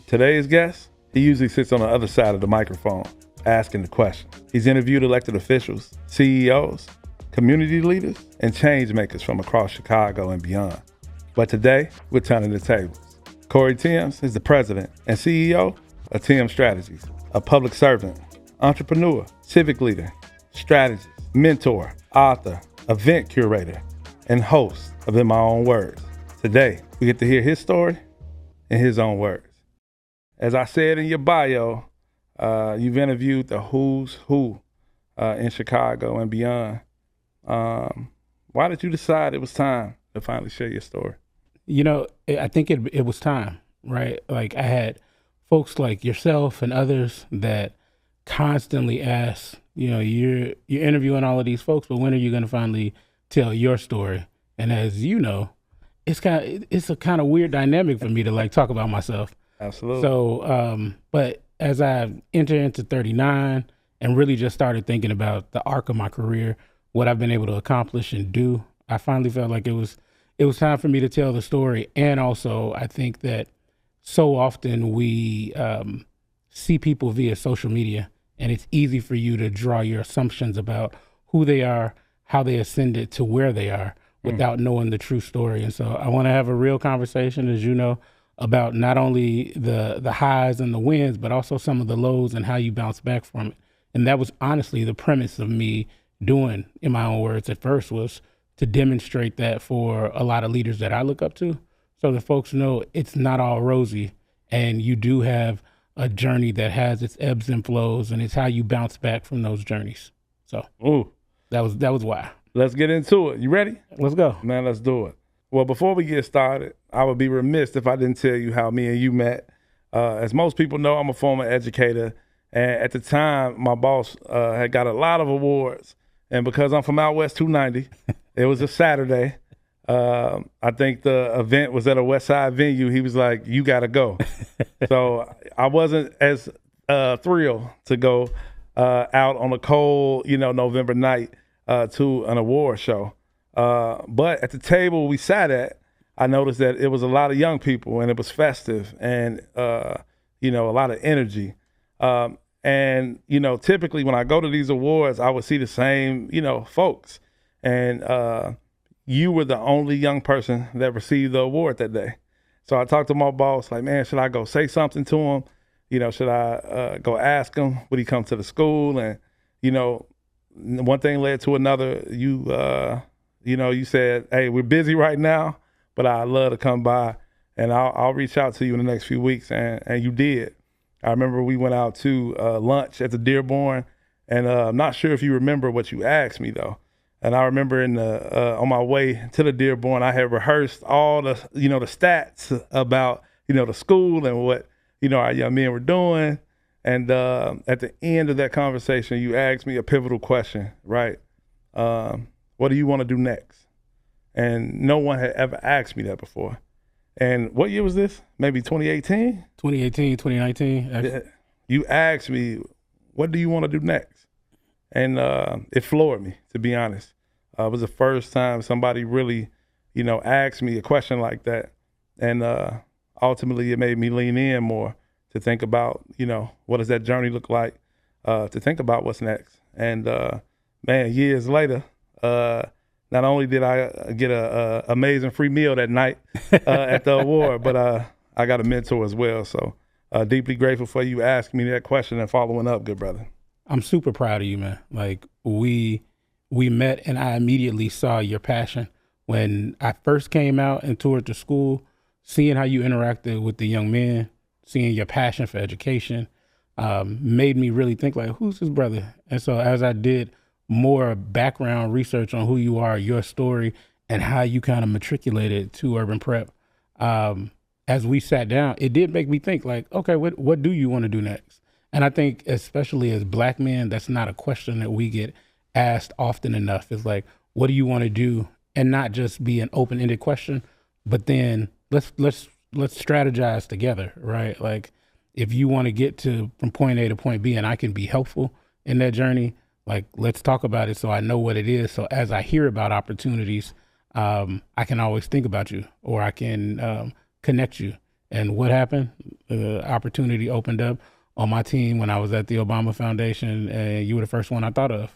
Today's guest, he usually sits on the other side of the microphone, asking the question. He's interviewed elected officials, CEOs, community leaders, and change makers from across Chicago and beyond. But today, we're turning the tables. Cory Thames is the president and CEO of Thames Strategies, a public servant, entrepreneur, civic leader, strategist, mentor, author, event curator, and host of In My Own Words. Today, we get to hear his story in his own words. As I said in your bio, you've interviewed the who's who in Chicago and beyond. Why did you decide it was time to finally share your story? You know, I think it was time, right? Like, I had folks like yourself and others that constantly ask, you know, you're interviewing all of these folks, but when are you going to finally tell your story? And as you know, it's a kind of weird dynamic for me to like talk about myself. Absolutely. So, but as I entered into 39 and really just started thinking about the arc of my career, what I've been able to accomplish and do, I finally felt like it was time for me to tell the story. And also, I think that so often we see people via social media, and it's easy for you to draw your assumptions about who they are, how they ascended to where they are without knowing the true story. And so I want to have a real conversation, as you know, about not only the highs and the wins, but also some of the lows and how you bounce back from it. And that was honestly the premise of me doing In My Own Words at first, was to demonstrate that for a lot of leaders that I look up to, so that folks know it's not all rosy, and you do have a journey that has its ebbs and flows, and it's how you bounce back from those journeys. So that was why. Let's get into it. You ready? Let's go. Man, let's do it. Well, before we get started, I would be remiss if I didn't tell you how me and you met. As most people know, I'm a former educator, and at the time, my boss had got a lot of awards, and because I'm from out west 290, it was a Saturday. I think the event was at a West Side venue. He was like, "You got to go." So I wasn't as thrilled to go out on a cold, November night to an award show. But at the table we sat at, I noticed that it was a lot of young people, and it was festive, and a lot of energy. And typically when I go to these awards, I would see the same folks, and you were the only young person that received the award that day. So I talked to my boss, like, man, should I go say something to him? Should I go ask him? Would he come to the school? And one thing led to another. You said, hey, we're busy right now, but I'd love to come by, and I'll reach out to you in the next few weeks. And you did. I remember we went out to lunch at the Dearborn, and I'm not sure if you remember what you asked me, though. And I remember on my way to the Dearborn, I had rehearsed all the stats about, the school and what, our young men were doing. And at the end of that conversation, you asked me a pivotal question, right? What do you want to do next? And no one had ever asked me that before. And what year was this? Maybe 2018? 2018, 2019. Yeah. You asked me, what do you want to do next? And it floored me, to be honest. It was the first time somebody really, asked me a question like that. And ultimately, it made me lean in more to think about, what does that journey look like, to think about what's next. And, man, years later, not only did I get a amazing free meal that night at the award, but I got a mentor as well. So deeply grateful for you asking me that question and following up, good brother. I'm super proud of you, man. Like, we met, and I immediately saw your passion. When I first came out and toured the school, seeing how you interacted with the young men, seeing your passion for education, made me really think, like, who's this brother? And so as I did more background research on who you are, your story, and how you kind of matriculated to Urban Prep, as we sat down, it did make me think, like, okay, what do you want to do next? And I think, especially as Black men, that's not a question that we get asked often enough. It's like, what do you want to do? And not just be an open-ended question, but then let's strategize together, right? Like, if you want to get from point A to point B, and I can be helpful in that journey, like, let's talk about it so I know what it is. So as I hear about opportunities, I can always think about you, or I can connect you. And what happened? opportunity opened up on my team when I was at the Obama Foundation, and you were the first one I thought of.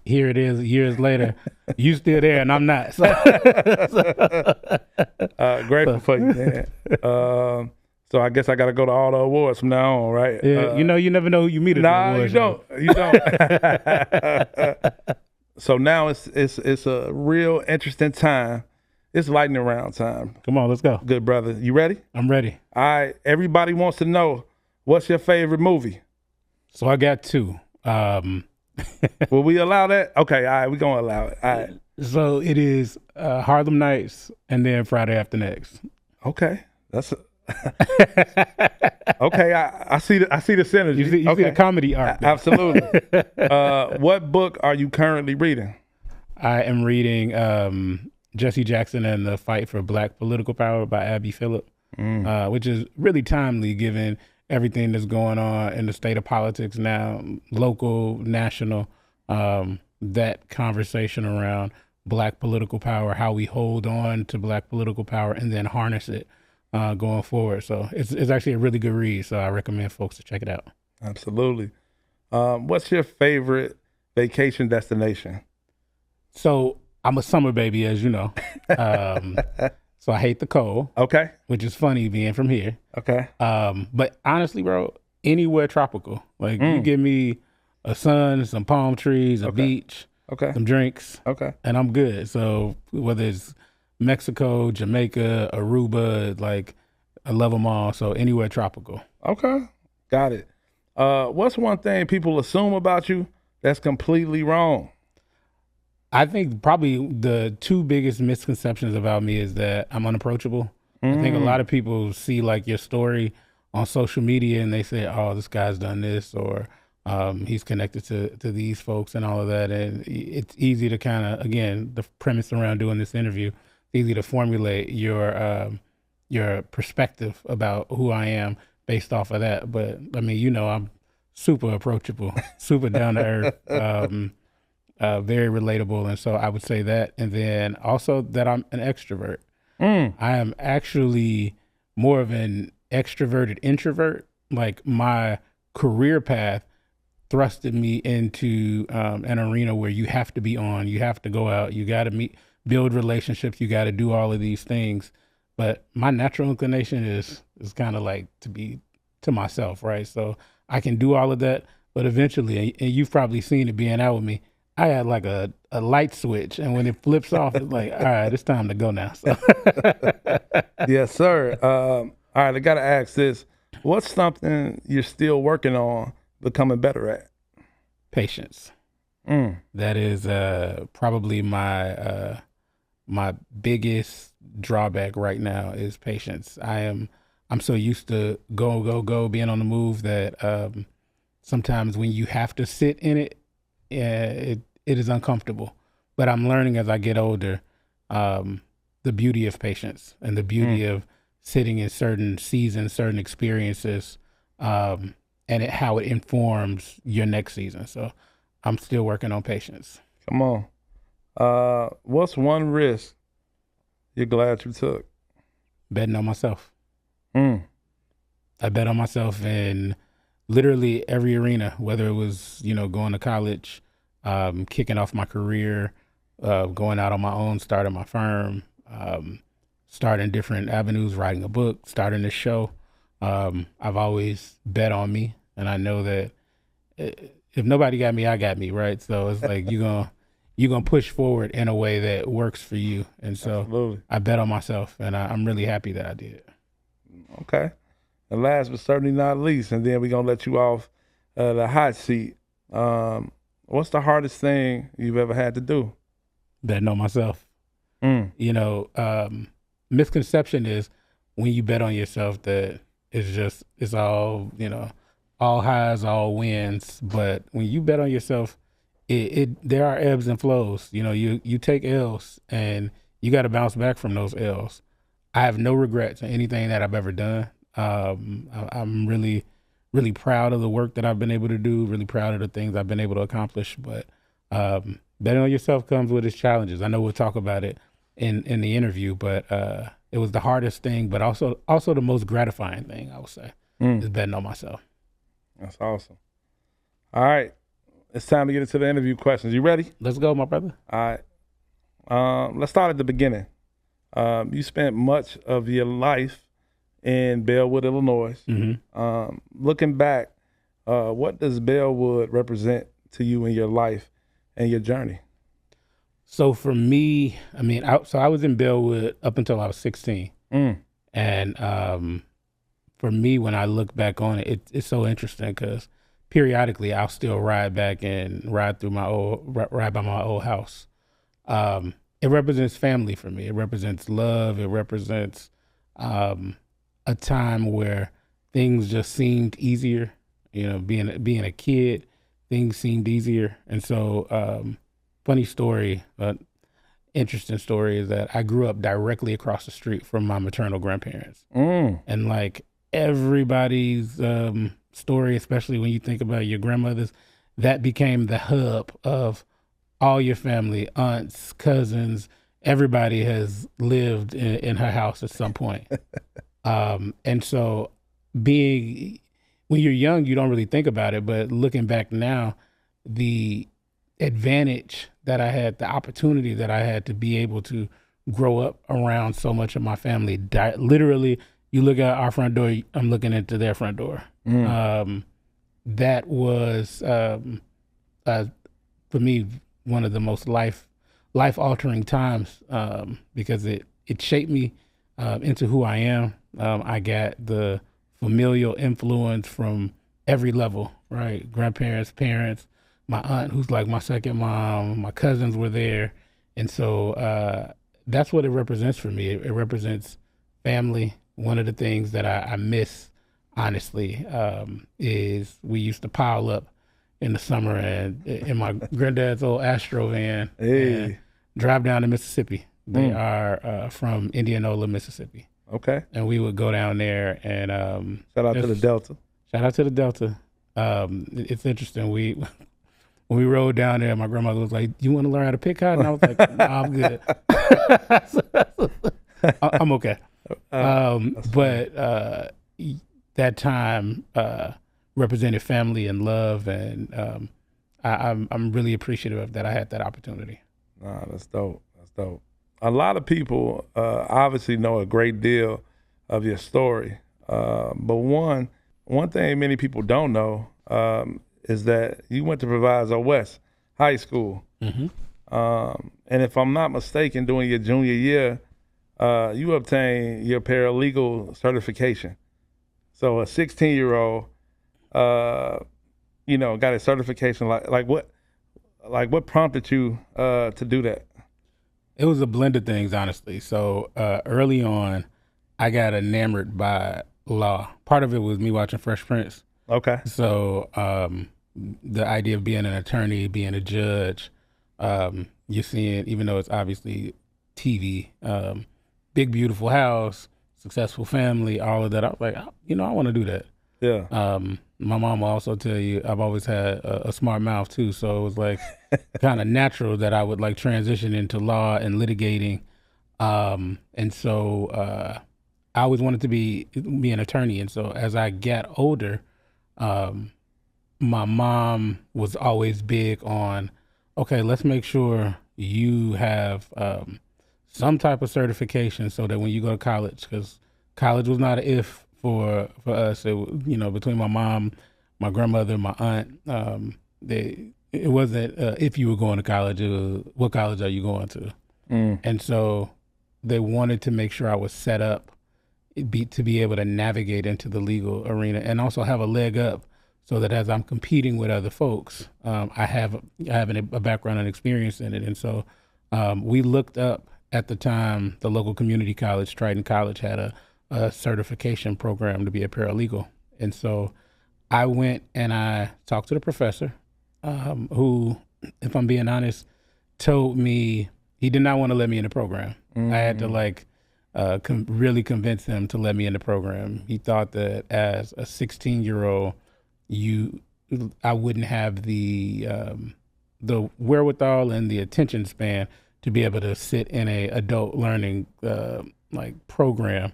Here it is, years later. You still there, and I'm not. So, grateful for you, man. So I guess I got to go to all the awards from now on, right? Yeah, you never know who you meet at the awards. You don't. So now it's a real interesting time. It's lightning round time. Come on, let's go. Good brother. You ready? I'm ready. All right. Everybody wants to know, what's your favorite movie? So I got two. Will we allow that? Okay, all right, we're going to allow it. All right. So it is Harlem Nights and then Friday After Next. Okay. That's okay. I see the synergy. You see the comedy arc. Absolutely. What book are you currently reading? I am reading Jesse Jackson and the Fight for Black Political Power by Abby Phillip, which is really timely given everything that's going on in the state of politics now, local, national, that conversation around Black political power, how we hold on to Black political power and then harness it going forward. So it's actually a really good read. So I recommend folks to check it out. Absolutely. What's your favorite vacation destination? So I'm a summer baby, as you know. So I hate the cold. Okay. Which is funny being from here. Okay. But honestly, bro, anywhere tropical. Like you give me a sun, some palm trees, a beach, some drinks, and I'm good. So whether it's Mexico, Jamaica, Aruba, like I love them all. So anywhere tropical. Okay. Got it. What's one thing people assume about you that's completely wrong? I think probably the two biggest misconceptions about me is that I'm unapproachable. I think a lot of people see like your story on social media and they say, oh, this guy's done this, or he's connected to these folks and all of that. And it's easy to kind of, again, the premise around doing this interview, easy to formulate your perspective about who I am based off of that. But I mean, I'm super approachable, super down to earth. Very relatable, and so I would say that. And then also that I'm an extrovert. I am actually more of an extroverted introvert. Like my career path thrusted me into an arena where you have to be on, you have to go out, you got to build relationships, you got to do all of these things. But my natural inclination is kind of like to be to myself, right? So I can do all of that, but eventually, and you've probably seen it being out with me, I had like a light switch, and when it flips off, it's like, all right, it's time to go now. So. Yes, sir. All right, I got to ask this. What's something you're still working on becoming better at? Patience. That is probably my biggest drawback right now is patience. I'm so used to go, being on the move that sometimes when you have to sit in it, it is uncomfortable. But I'm learning as I get older the beauty of patience and the beauty of sitting in certain seasons, certain experiences, and how it informs your next season. So I'm still working on patience. Come on. What's one risk you're glad you took? Betting on myself. I bet on myself in literally every arena, whether it was, going to college, kicking off my career, going out on my own, starting my firm, starting different avenues, writing a book, starting this show. I've always bet on me, and I know that if nobody got me, I got me, right? So it's like you're gonna push forward in a way that works for you, and so Absolutely. I bet on myself, and I'm really happy that I did. Okay, and last but certainly not least, and then we're gonna let you off the hot seat. What's the hardest thing you've ever had to do? Betting on myself. Misconception is when you bet on yourself that it's all, all highs, all wins. But when you bet on yourself, there are ebbs and flows. You take L's and you got to bounce back from those L's. I have no regrets in anything that I've ever done. I'm really, really proud of the work that I've been able to do, really proud of the things I've been able to accomplish. But betting on yourself comes with its challenges. I know we'll talk about it in the interview, but It was the hardest thing, but also the most gratifying thing, I would say, is betting on myself. That's awesome. All right. It's time to get into the interview questions. You ready? Let's go, my brother. All right. Let's start at the beginning. You spent much of your life in Bellwood, Illinois. Looking back, what does Bellwood represent to you in your life and your journey? So for me, I mean, I was in Bellwood up until I was 16. And for me, when I look back on it, it's so interesting because periodically I'll still ride back and ride by my old house. It represents family for me. It represents love. It represents a time where things just seemed easier. You know, being a kid, things seemed easier. And so, funny story, interesting story is that I grew up directly across the street from my maternal grandparents. And like everybody's story, especially when you think about your grandmothers, that became the hub of all your family, aunts, cousins. Everybody has lived in her house at some point. And so when you're young, you don't really think about it, but looking back now, the advantage that I had, the opportunity that I had to be able to grow up around so much of my family. Literally, you look at our front door, I'm looking into their front door. That was, for me, one of the most life-altering times because it shaped me into who I am. I got the familial influence from every level, right? Grandparents, parents, my aunt, who's like my second mom, my cousins were there. And so that's what it represents for me. It represents family. One of the things that I miss, honestly, is we used to pile up in the summer and in my granddad's old Astro van and drive down to Mississippi. They are from Indianola, Mississippi. Okay. And we would go down there and shout out to the Delta. Shout out to the Delta. It's interesting. When we rode down there, my grandmother was like, "You want to learn how to pick cotton?" I was like, "Nah, I'm good. I'm okay." But that time represented family and love, and I'm really appreciative that I had that opportunity. Nah, that's dope. That's dope. A lot of people obviously know a great deal of your story, but one thing many people don't know is that you went to Proviso West High School, and if I'm not mistaken, during your junior year, you obtained your paralegal certification. So a 16-year-old, got a certification. Like what prompted you to do that? It was a blend of things, honestly. So early on, I got enamored by law. Part of it was me watching Fresh Prince. Okay. So the idea of being an attorney, being a judge, you're seeing, even though it's obviously TV, big, beautiful house, successful family, all of that. I was like, I want to do that. Yeah. My mom will also tell you I've always had a smart mouth too, so it was like kind of natural that I would like transition into law and litigating, and so I always wanted to be an attorney. And so as I got older, my mom was always big on, okay, let's make sure you have some type of certification so that when you go to college, because college was not an if for us. It was, between my mom, my grandmother, my aunt, it wasn't if you were going to college, it was what college are you going to? And so they wanted to make sure I was set up to be able to navigate into the legal arena and also have a leg up so that as I'm competing with other folks, I have a background and experience in it. And so we looked up at the time, the local community college, Triton College, had a certification program to be a paralegal. And so I went and I talked to the professor who, if I'm being honest, told me he did not want to let me in the program. I had to really convince him to let me in the program. He thought that as a 16-year-old, I wouldn't have the wherewithal and the attention span to be able to sit in a adult learning program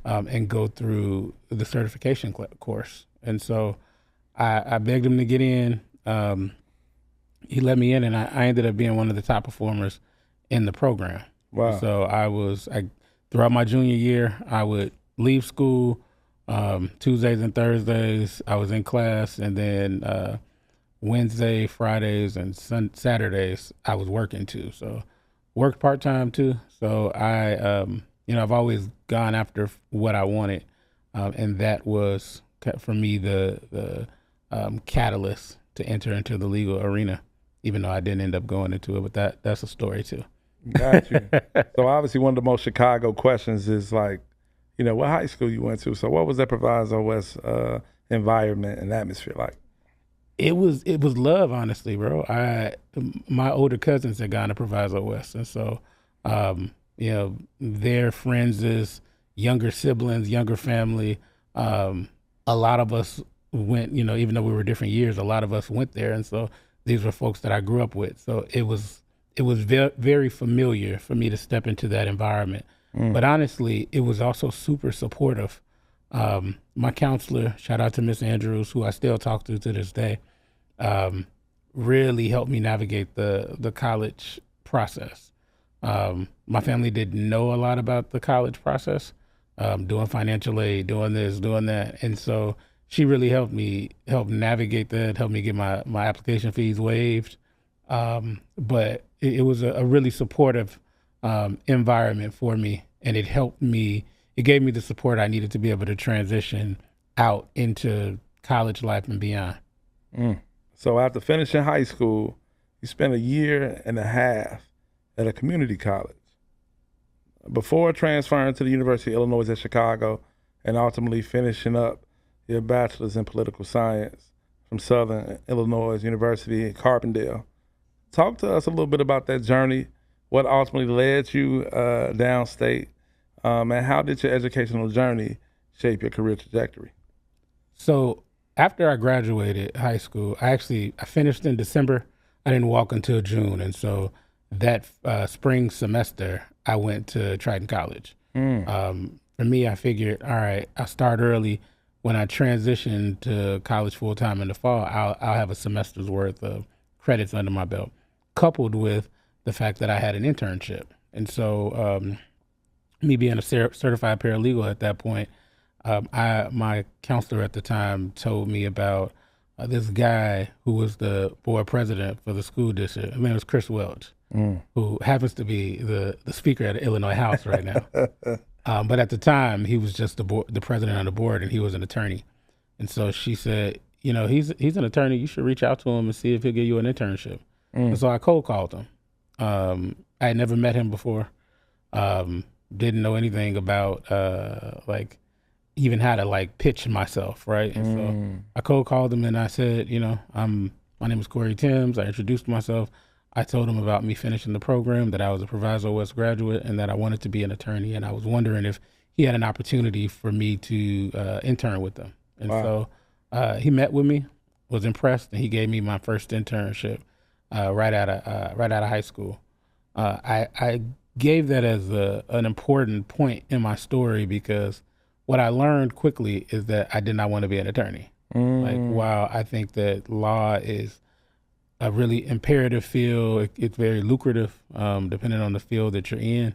and go through the certification course. And so I begged him to get in. He let me in, and I ended up being one of the top performers in the program. Wow. So throughout my junior year, I would leave school Tuesdays and Thursdays. I was in class, and then Wednesday, Fridays, and Saturdays, I was working too. So worked part-time too. So I've always gone after what I wanted. And that was, for me, the catalyst to enter into the legal arena, even though I didn't end up going into it. But that's a story too. Got you. So obviously one of the most Chicago questions is like, what high school you went to. So what was that Proviso West environment and atmosphere like? It was love, honestly, bro. My older cousins had gone to Proviso West, and so their friends' younger siblings, younger family. A lot of us went, even though we were different years, a lot of us went there, and so these were folks that I grew up with. So it was very familiar for me to step into that environment. But honestly, it was also super supportive. My counselor, shout out to Miss Andrews, who I still talk to this day, really helped me navigate the college process. My family didn't know a lot about the college process, doing financial aid, doing this, doing that. And so she really helped navigate that, helped me get my application fees waived. But it was a really supportive environment for me, and it gave me the support I needed to be able to transition out into college life and beyond. So after finishing high school, you spent 1.5 years at a community college before transferring to the University of Illinois at Chicago and ultimately finishing up your bachelor's in political science from Southern Illinois University in Carbondale. Talk to us a little bit about that journey, what ultimately led you downstate, and how did your educational journey shape your career trajectory? So after I graduated high school, I finished in December. I didn't walk until June. And so that spring semester, I went to Triton College. For me, I figured, all right, I'll start early. When I transition to college full-time in the fall, I'll have a semester's worth of credits under my belt, coupled with the fact that I had an internship. And so me being a certified paralegal at that point, my counselor at the time told me about this guy who was the board president for the school district. His name was Chris Welch, who happens to be the speaker at the Illinois House right now. But at the time, he was just the president of the board, and he was an attorney. And so she said, he's an attorney. You should reach out to him and see if he'll give you an internship. And so I cold called him. I had never met him before. Didn't know anything about even how to pitch myself, right? And so I cold called him and I said, my name is Cory Thames. I introduced myself. I told him about me finishing the program, that I was a Proviso West graduate, and that I wanted to be an attorney. And I was wondering if he had an opportunity for me to intern with them. And so he met with me, was impressed, and he gave me my first internship right out of high school. I gave that as an important point in my story because what I learned quickly is that I did not want to be an attorney. While I think that law is a really imperative field, it's very lucrative, depending on the field that you're in.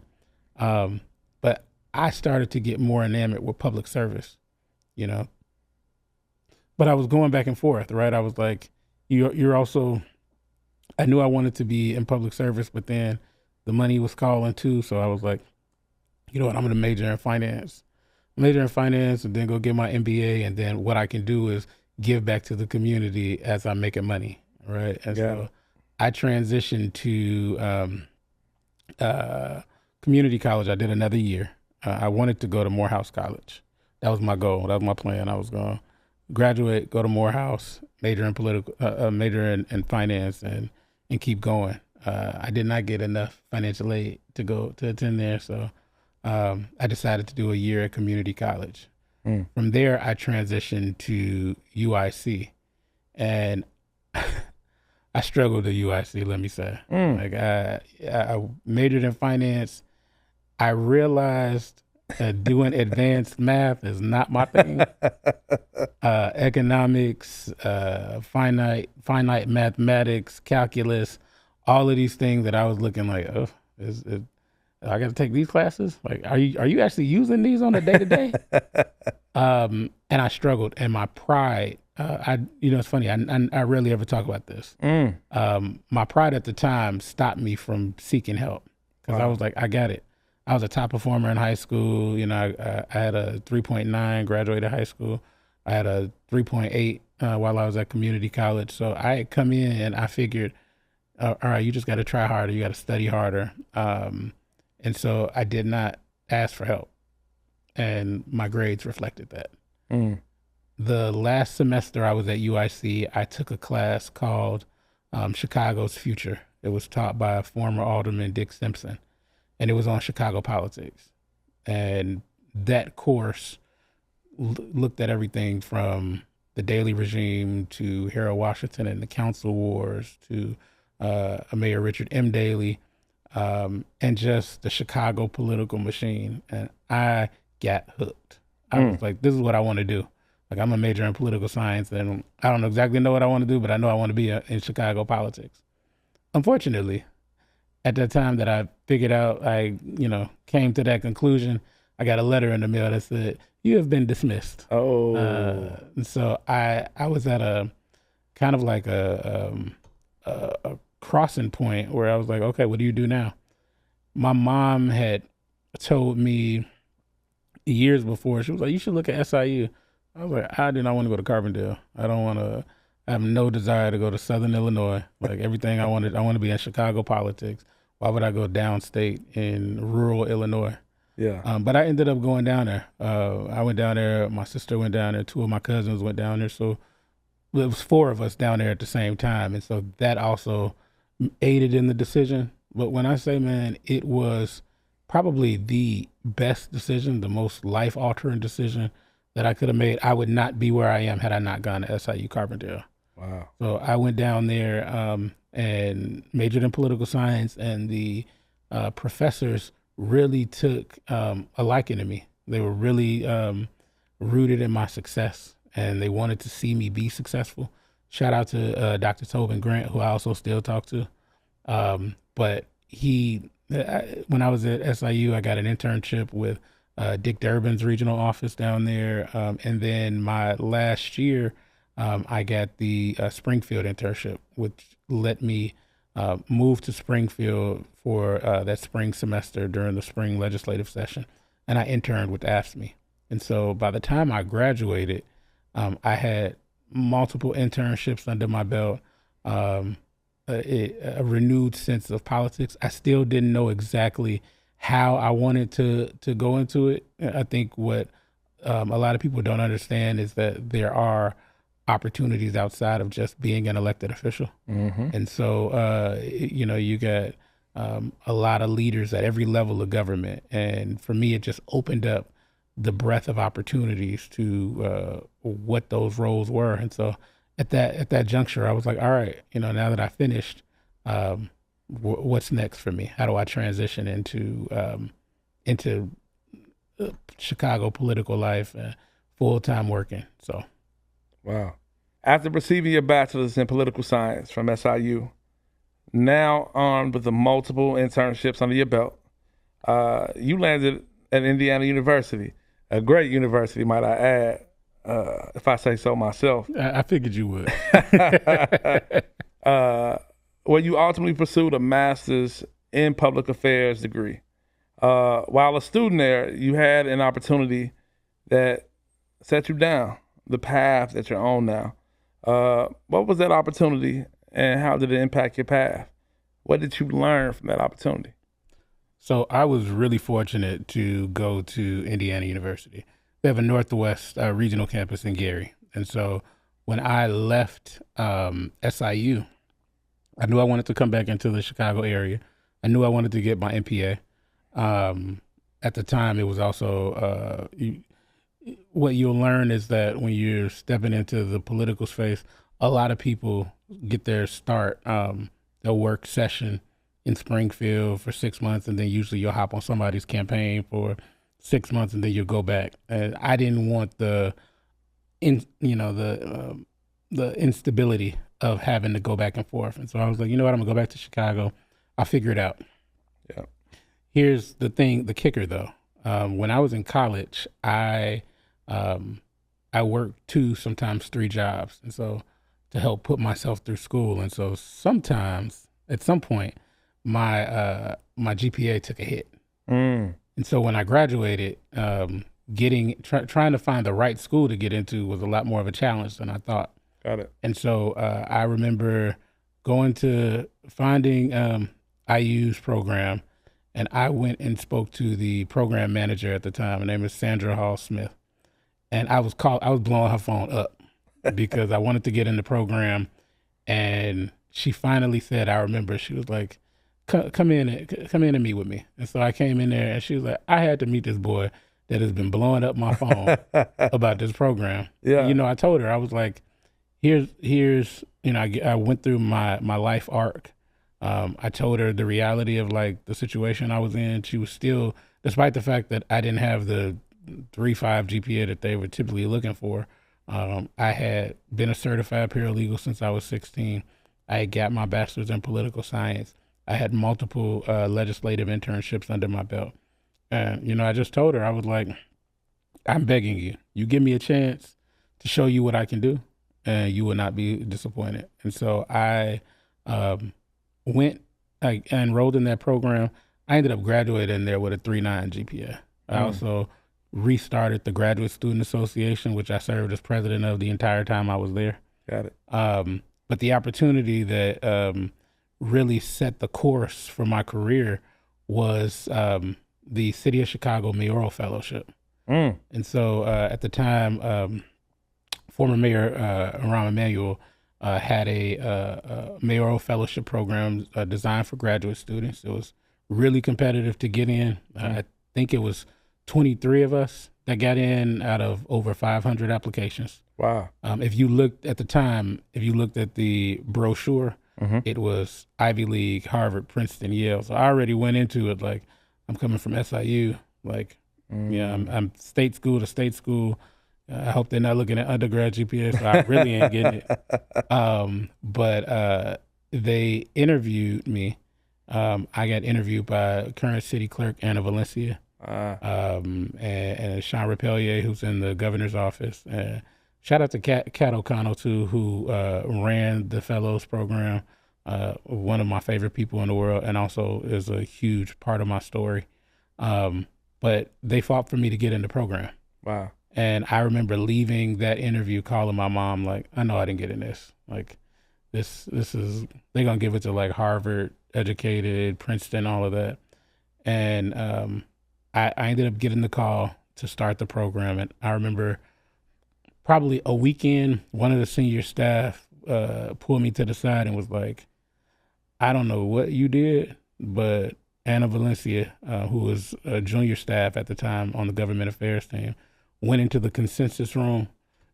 But I started to get more enamored with public service, But I was going back and forth, right? I was like, you're also, I knew I wanted to be in public service, but then the money was calling too. So I was like, you know what, I'm going to major in finance and then go get my MBA. And then what I can do is give back to the community as I'm making money. Right. And so I transitioned to community college. I did another year. I wanted to go to Morehouse College. That was my goal. That was my plan. I was going to graduate, go to Morehouse, major in finance and keep going. I did not get enough financial aid to attend there. So I decided to do a year at community college. From there, I transitioned to UIC, and I struggled at UIC, let me say. I majored in finance. I realized Doing advanced math is not my thing. Economics, finite mathematics, calculus, all of these things that I was looking like, oh, I got to take these classes. Like, are you actually using these on a day to day? And I struggled, and my pride. It's funny. I rarely ever talk about this. My pride at the time stopped me from seeking help because I was like, I got it. I was a top performer in high school. I had a 3.9, graduated high school. I had a 3.8 while I was at community college. So I had come in and I figured, all right, you just got to try harder. You got to study harder. And so I did not ask for help. And my grades reflected that. The last semester I was at UIC, I took a class called Chicago's Future. It was taught by a former alderman, Dick Simpson, and it was on Chicago politics. And that course looked at everything from the Daley regime to Harold Washington and the council wars to Mayor Richard M. Daley, and just the Chicago political machine. And I got hooked. I was like, this is what I want to do. Like, I'm a major in political science, and I don't exactly know what I want to do, but I know I want to be in Chicago politics. Unfortunately, at the time that I figured out, I came to that conclusion, I got a letter in the mail that said, you have been dismissed. Oh. And so I was at a kind of like a crossing point where I was like, okay, what do you do now? My mom had told me years before, she was like, you should look at SIU. I was like, I do not want to go to Carbondale. I have no desire to go to Southern Illinois. Like, everything I want to be in Chicago politics. Why would I go downstate in rural Illinois? Yeah. But I ended up going down there. I went down there. My sister went down there. Two of my cousins went down there. So it was four of us down there at the same time. And so that also aided in the decision. But when I say, man, it was probably the best decision, the most life-altering decision that I could have made. I would not be where I am had I not gone to SIU Carbondale. Wow. So I went down there and majored in political science, and the professors really took a liking to me. They were really rooted in my success, and they wanted to see me be successful. Shout out to Dr. Tobin Grant, who I also still talk to. But when I was at SIU, I got an internship with Dick Durbin's regional office down there. And then my last year, I got the Springfield internship, which let me move to Springfield for that spring semester during the spring legislative session. And I interned with AFSCME. And so by the time I graduated, I had multiple internships under my belt, a renewed sense of politics. I still didn't know exactly how I wanted to go into it. I think what a lot of people don't understand is that there are opportunities outside of just being an elected official. Mm-hmm. And so, you got a lot of leaders at every level of government. And for me, it just opened up the breadth of opportunities to what those roles were. And so at that juncture, I was like, all right, now that I finished, what's next for me? How do I transition into Chicago political life and full-time working? So, wow. After receiving your bachelor's in political science from SIU, now armed with the multiple internships under your belt, you landed at Indiana University, a great university, might I add, if I say so myself. I figured you would. Where you ultimately pursued a master's in public affairs degree. While a student there, you had an opportunity that set you down the path that you're on now. What was that opportunity, and how did it impact your path? What did you learn from that opportunity? So I was really fortunate to go to Indiana University. They have a Northwest regional campus in Gary. And so when I left SIU, I knew I wanted to come back into the Chicago area. I knew I wanted to get my MPA. At the time, it was also, what you'll learn is that when you're stepping into the political space, a lot of people get their start, they'll work session in Springfield for 6 months, and then usually you'll hop on somebody's campaign for 6 months and then you go back. And I didn't want the instability of having to go back and forth. And so I was like, you know what, I'm gonna go back to Chicago. I'll figure it out. Yeah. Here's the thing, the kicker though. When I was in college, I worked 2, sometimes 3 jobs, and so to help put myself through school. And so sometimes, at some point, my GPA took a hit. Mm. And so when I graduated, trying to find the right school to get into was a lot more of a challenge than I thought. Got it. And so I remember finding IU's program, and I went and spoke to the program manager at the time. Her name is Sandra Hall Smith. And I was blowing her phone up because I wanted to get in the program. And she finally said, I remember, she was like, come in and meet with me. And so I came in there and she was like, I had to meet this boy that has been blowing up my phone about this program. Yeah. And, I told her, I was like, here's I went through my life arc. I told her the reality of like the situation I was in. She was still, despite the fact that I didn't have the 3.5 GPA that they were typically looking for. I had been a certified paralegal since I was 16. I had got my bachelor's in political science. I had multiple legislative internships under my belt. And, I just told her, I was like, I'm begging you, you give me a chance to show you what I can do, and you will not be disappointed. And so I I enrolled in that program. I ended up graduating there with a 3.9 GPA. I also restarted the Graduate Student Association, which I served as president of the entire time I was there. Got it. But the opportunity that really set the course for my career was the City of Chicago Mayoral Fellowship. And so at the time, former Mayor Rahm Emanuel had a mayoral fellowship program designed for graduate students. It was really competitive to get in. I think it was 23 of us that got in out of over 500 applications. Wow. If you looked at the brochure, it was Ivy League, Harvard, Princeton, Yale. So I already went into it like, I'm coming from SIU. Like, I'm state school to state school. I hope they're not looking at undergrad GPA, so I really ain't getting it. But they interviewed me. I got interviewed by current city clerk Anna Valencia, and Sean Repellier, who's in the governor's office. Shout out to Kat O'Connell too, who ran the fellows program. One of my favorite people in the world, and also is a huge part of my story. But they fought for me to get in the program. Wow. And I remember leaving that interview, calling my mom, like, I know I didn't get in this. Like, this is, they're going to give it to like Harvard educated, Princeton, all of that. And I ended up getting the call to start the program. And I remember probably a weekend, one of the senior staff pulled me to the side and was like, I don't know what you did, but Anna Valencia, who was a junior staff at the time on the government affairs team, went into the consensus room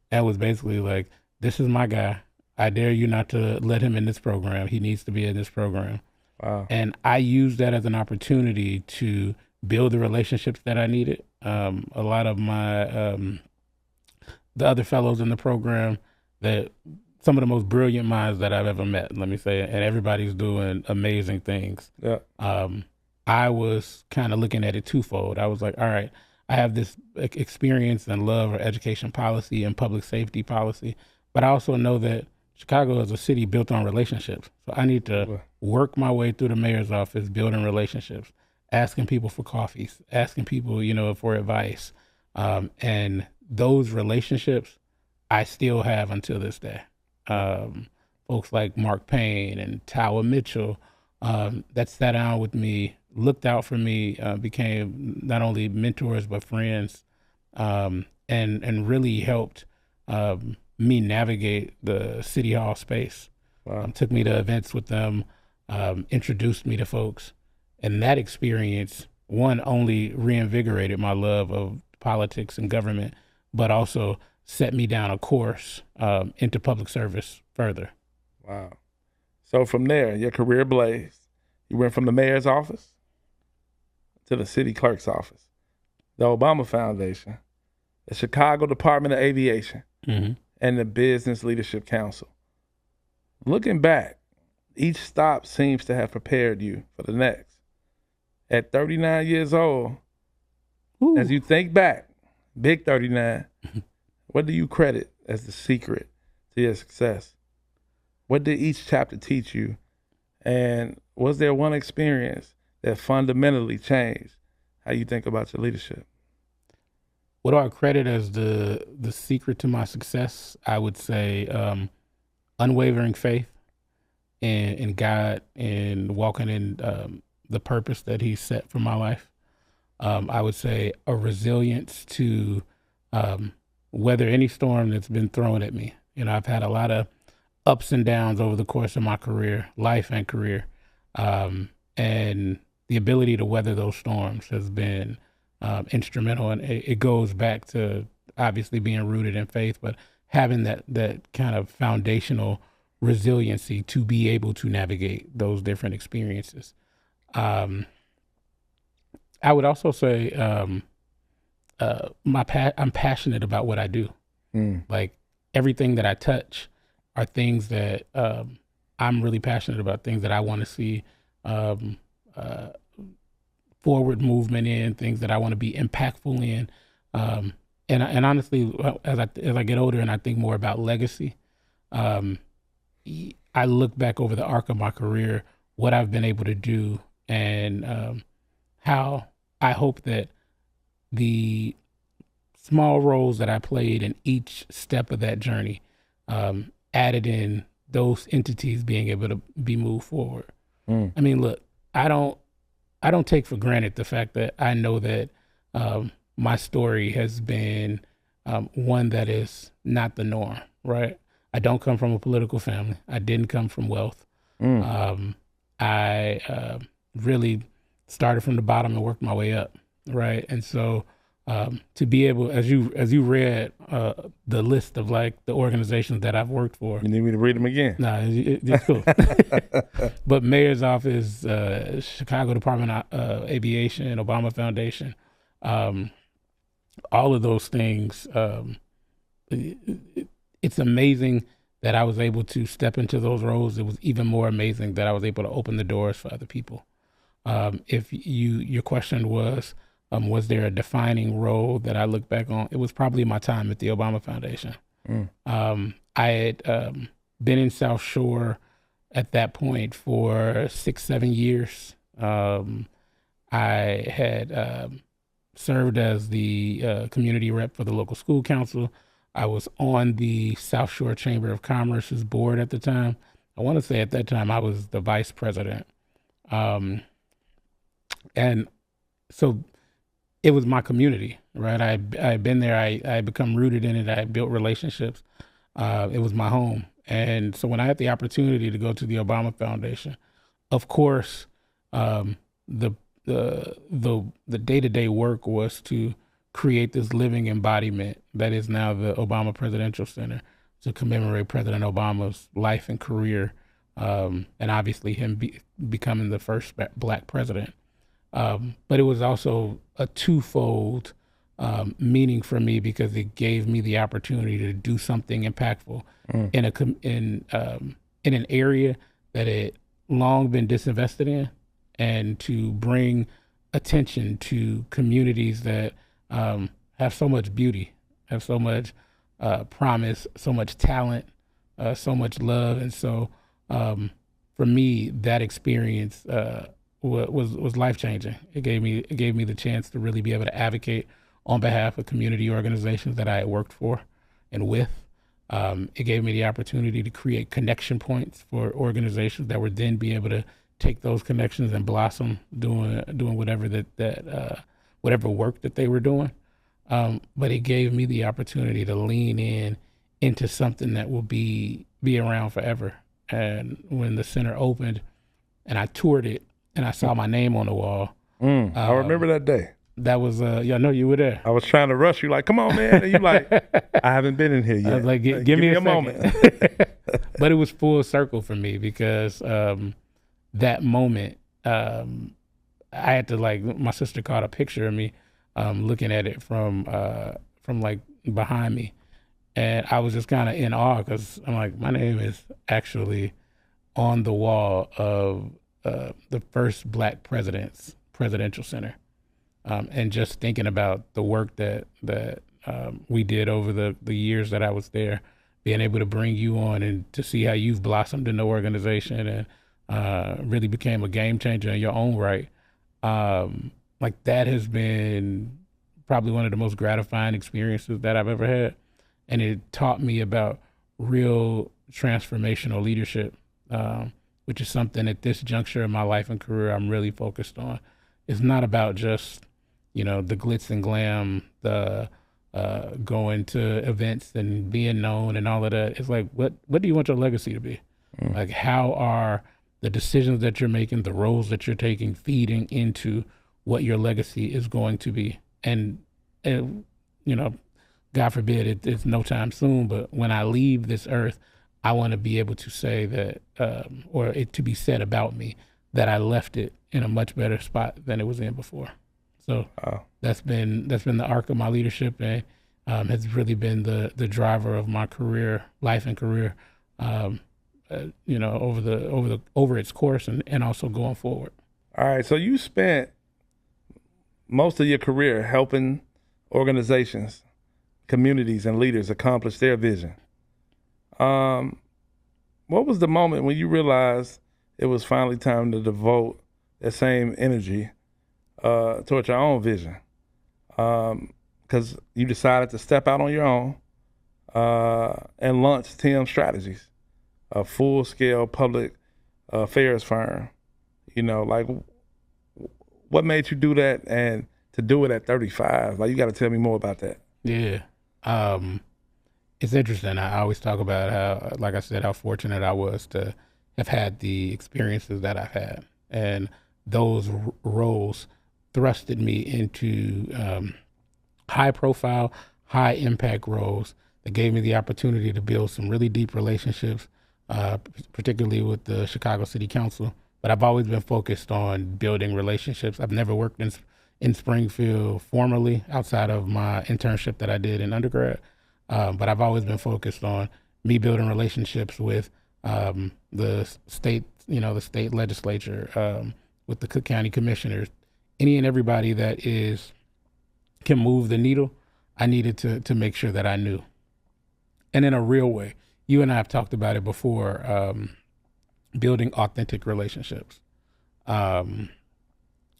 and was basically like, this is my guy. I dare you not to let him in this program. He needs to be in this program. Wow. And I used that as an opportunity to build the relationships that I needed. A lot of my, the other fellows in the program, that some of the most brilliant minds that I've ever met, let me say, and everybody's doing amazing things. Yeah. I was kind of looking at it twofold. I was like, all right, I have this experience and love for education policy and public safety policy, but I also know that Chicago is a city built on relationships. So I need to work my way through the mayor's office, building relationships, asking people for coffees, asking people, for advice. And those relationships I still have until this day. Folks like Mark Payne and Tower Mitchell that sat down with me, looked out for me, became not only mentors but friends, and really helped me navigate the City Hall space. Wow. Took me to events with them, introduced me to folks, and that experience, one, only reinvigorated my love of politics and government, but also set me down a course into public service further. Wow. So from there, your career blazed. You went from the mayor's office to the city clerk's office. the Obama Foundation, the Chicago Department of Aviation, and the Business Leadership Council. Looking back, each stop seems to have prepared you for the next. At 39 years old, as you think back, big 39, what do you credit as the secret to your success? What did each chapter teach you? And was there one experience that fundamentally changed how you think about your leadership? What do I credit as the secret to my success? I would say unwavering faith in God and walking in the purpose that He set for my life. I would say a resilience to weather any storm that's been thrown at me. You know, I've had a lot of ups and downs over the course of my career, life and career. And the ability to weather those storms has been instrumental. And it goes back to obviously being rooted in faith, but having that kind of foundational resiliency to be able to navigate those different experiences. I would also say I'm passionate about what I do. Like everything that I touch are things that I'm really passionate about, things that I want to see forward movement in, things that I want to be impactful in. And honestly, as I get older and I think more about legacy, I look back over the arc of my career, what I've been able to do, and how I hope that the small roles that I played in each step of that journey added in those entities being able to be moved forward. I mean, look, I don't take for granted the fact that I know that my story has been one that is not the norm, right? I don't come from a political family. I didn't come from wealth. I really started from the bottom and worked my way up, right? And so to be able, as you read the list of like the organizations that I've worked for. You need me to read them again? No, it's cool. But Mayor's Office, Chicago Department of Aviation, Obama Foundation, all of those things. It's amazing that I was able to step into those roles. It was even more amazing that I was able to open the doors for other people. If your question was there a defining role that I look back on? It was probably my time at the Obama Foundation. I had been in South Shore at that point for 6-7 years. I had served as the community rep for the local school council. I was on the South Shore Chamber of Commerce's board at the time. I want to say at that time I was the vice president. And so it was my community, right? I had been there. I had become rooted in it. I had built relationships. It was my home. And so when I had the opportunity to go to the Obama Foundation, of course, the day-to-day work was to create this living embodiment that is now the Obama Presidential Center to commemorate President Obama's life and career, and obviously him becoming the first Black president. But it was also a twofold meaning for me because it gave me the opportunity to do something impactful in an area that had long been disinvested in, and to bring attention to communities that have so much beauty, have so much promise, so much talent, so much love. And so for me, that experience was life-changing. It gave me the chance to really be able to advocate on behalf of community organizations that I had worked for and with. It gave me the opportunity to create connection points for organizations that would then be able to take those connections and blossom doing whatever whatever work that they were doing. But it gave me the opportunity to lean into something that will be around forever. And when the center opened and I toured it and I saw my name on the wall. I remember that day. That was, I know you were there. I was trying to rush you, like, come on, man. And you like, I haven't been in here yet. I was like, give me a moment. But it was full circle for me because that moment, I had to, like, my sister caught a picture of me looking at it from like behind me, and I was just kind of in awe because I'm like, my name is actually on the wall of the first Black president's presidential center, and just thinking about the work that we did over the years that I was there, being able to bring you on and to see how you've blossomed in the organization and really became a game changer in your own right. Like that has been probably one of the most gratifying experiences that I've ever had, and it taught me about real transformational leadership, which is something at this juncture in my life and career I'm really focused on. It's not about just the glitz and glam, the going to events and being known and all of that. It's like, what do you want your legacy to be? Like, how are the decisions that you're making, the roles that you're taking, feeding into what your legacy is going to be? And God forbid it's no time soon, but when I leave this earth, I want to be able to say that, or it to be said about me, that I left it in a much better spot than it was in before. So that's been the arc of my leadership, and has really been the driver of my life and career, over its course and also going forward. All right, so you spent most of your career helping organizations, communities, and leaders accomplish their vision. What was the moment when you realized it was finally time to devote that same energy towards your own vision? Because you decided to step out on your own and launch Thames Strategies, a full-scale public affairs firm. Like, what made you do that, and to do it at 35? Like, you got to tell me more about that. Yeah. It's interesting. I always talk about how, like I said, how fortunate I was to have had the experiences that I've had. And those roles thrusted me into high profile, high impact roles that gave me the opportunity to build some really deep relationships, particularly with the Chicago City Council. But I've always been focused on building relationships. I've never worked in Springfield formally outside of my internship that I did in undergrad. But I've always been focused on me building relationships with the state legislature, with the Cook County commissioners, any and everybody that can move the needle. I needed to make sure that I knew, and in a real way. You and I have talked about it before. Building authentic relationships.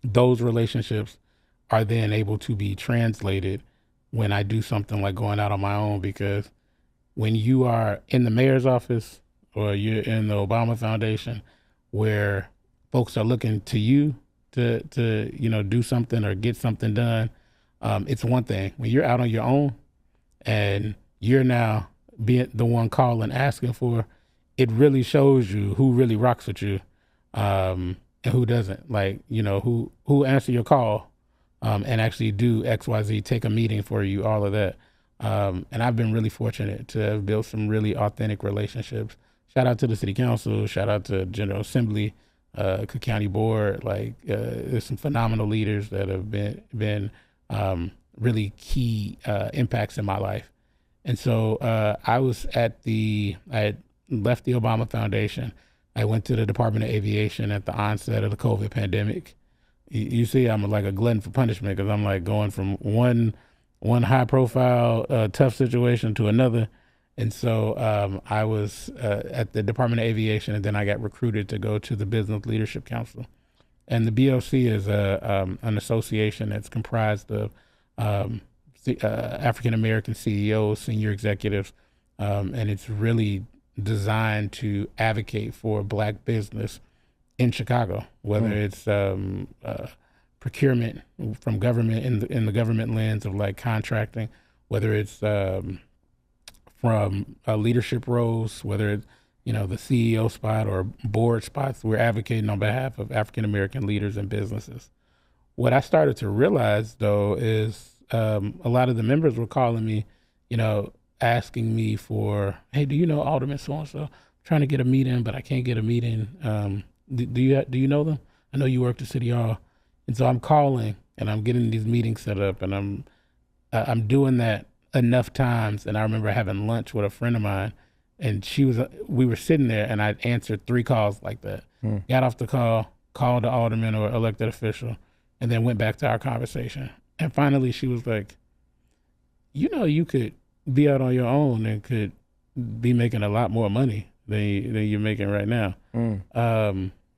Those relationships are then able to be translated when I do something like going out on my own, because when you are in the mayor's office or you're in the Obama Foundation, where folks are looking to you to do something or get something done, it's one thing. When you're out on your own and you're now being the one calling, asking for, it really shows you who really rocks with you, and who doesn't. Like, who answer your call, and actually do XYZ, take a meeting for you, all of that. And I've been really fortunate to have built some really authentic relationships. Shout out to the City Council, shout out to General Assembly, Cook County Board. Like, there's some phenomenal leaders that have been really key impacts in my life. And so I had left the Obama Foundation. I went to the Department of Aviation at the onset of the COVID pandemic. You see, I'm like a glutton for punishment, because I'm like going from one high profile, tough situation to another. And so I was at the Department of Aviation, and then I got recruited to go to the Business Leadership Council. And the BLC is an association that's comprised of African-American CEOs, senior executives, and it's really designed to advocate for Black business in Chicago, whether it's procurement from government in the government lens of like contracting, whether it's from leadership roles, whether it's the CEO spot or board spots. We're advocating on behalf of African American leaders and businesses. What I started to realize, though, is a lot of the members were calling me, asking me for, hey, do you know Alderman so-and-so? I'm trying to get a meeting, but I can't get a meeting. Do you know them? I know you work at City Hall. And so I'm calling and I'm getting these meetings set up, and I'm doing that enough times. And I remember having lunch with a friend of mine, and we were sitting there, and I answered 3 calls like that. Got off the call, called the alderman or elected official, and then went back to our conversation. And finally, she was like, you could be out on your own and could be making a lot more money than you're making right now,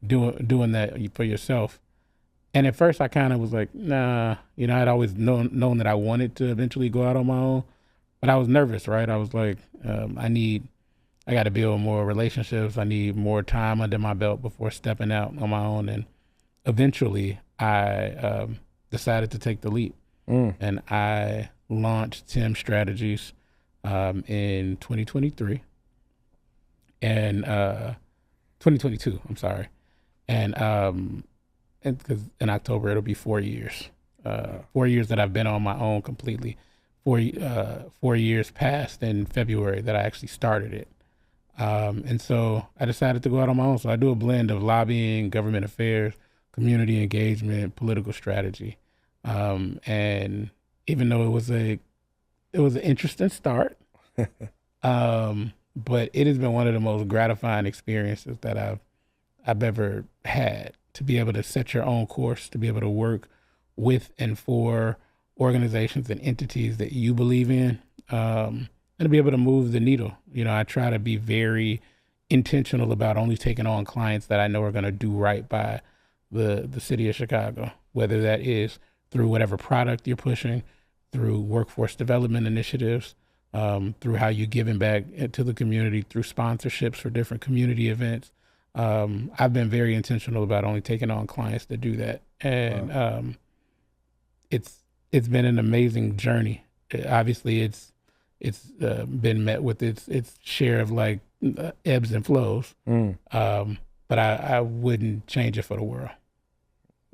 doing that for yourself. And at first I kind of was like, nah, I'd always known that I wanted to eventually go out on my own, but I was nervous, right? I was like, I got to build more relationships. I need more time under my belt before stepping out on my own. And eventually I decided to take the leap, and I launched Thames Strategies in 2023 and 2022. I'm sorry, and because in October it'll be 4 years. 4 years that I've been on my own completely. 4 years passed in February that I actually started it, and so I decided to go out on my own. So I do a blend of lobbying, government affairs, community engagement, political strategy, and even though it was an interesting start, but it has been one of the most gratifying experiences that I've ever had, to be able to set your own course, to be able to work with and for organizations and entities that you believe in, and to be able to move the needle. I try to be very intentional about only taking on clients that I know are going to do right by the city of Chicago, whether that is through whatever product you're pushing, through workforce development initiatives, through how you're giving back to the community, through sponsorships for different community events. I've been very intentional about only taking on clients that do that. And it's been an amazing journey. Obviously, it's been met with its share of like ebbs and flows, but I wouldn't change it for the world.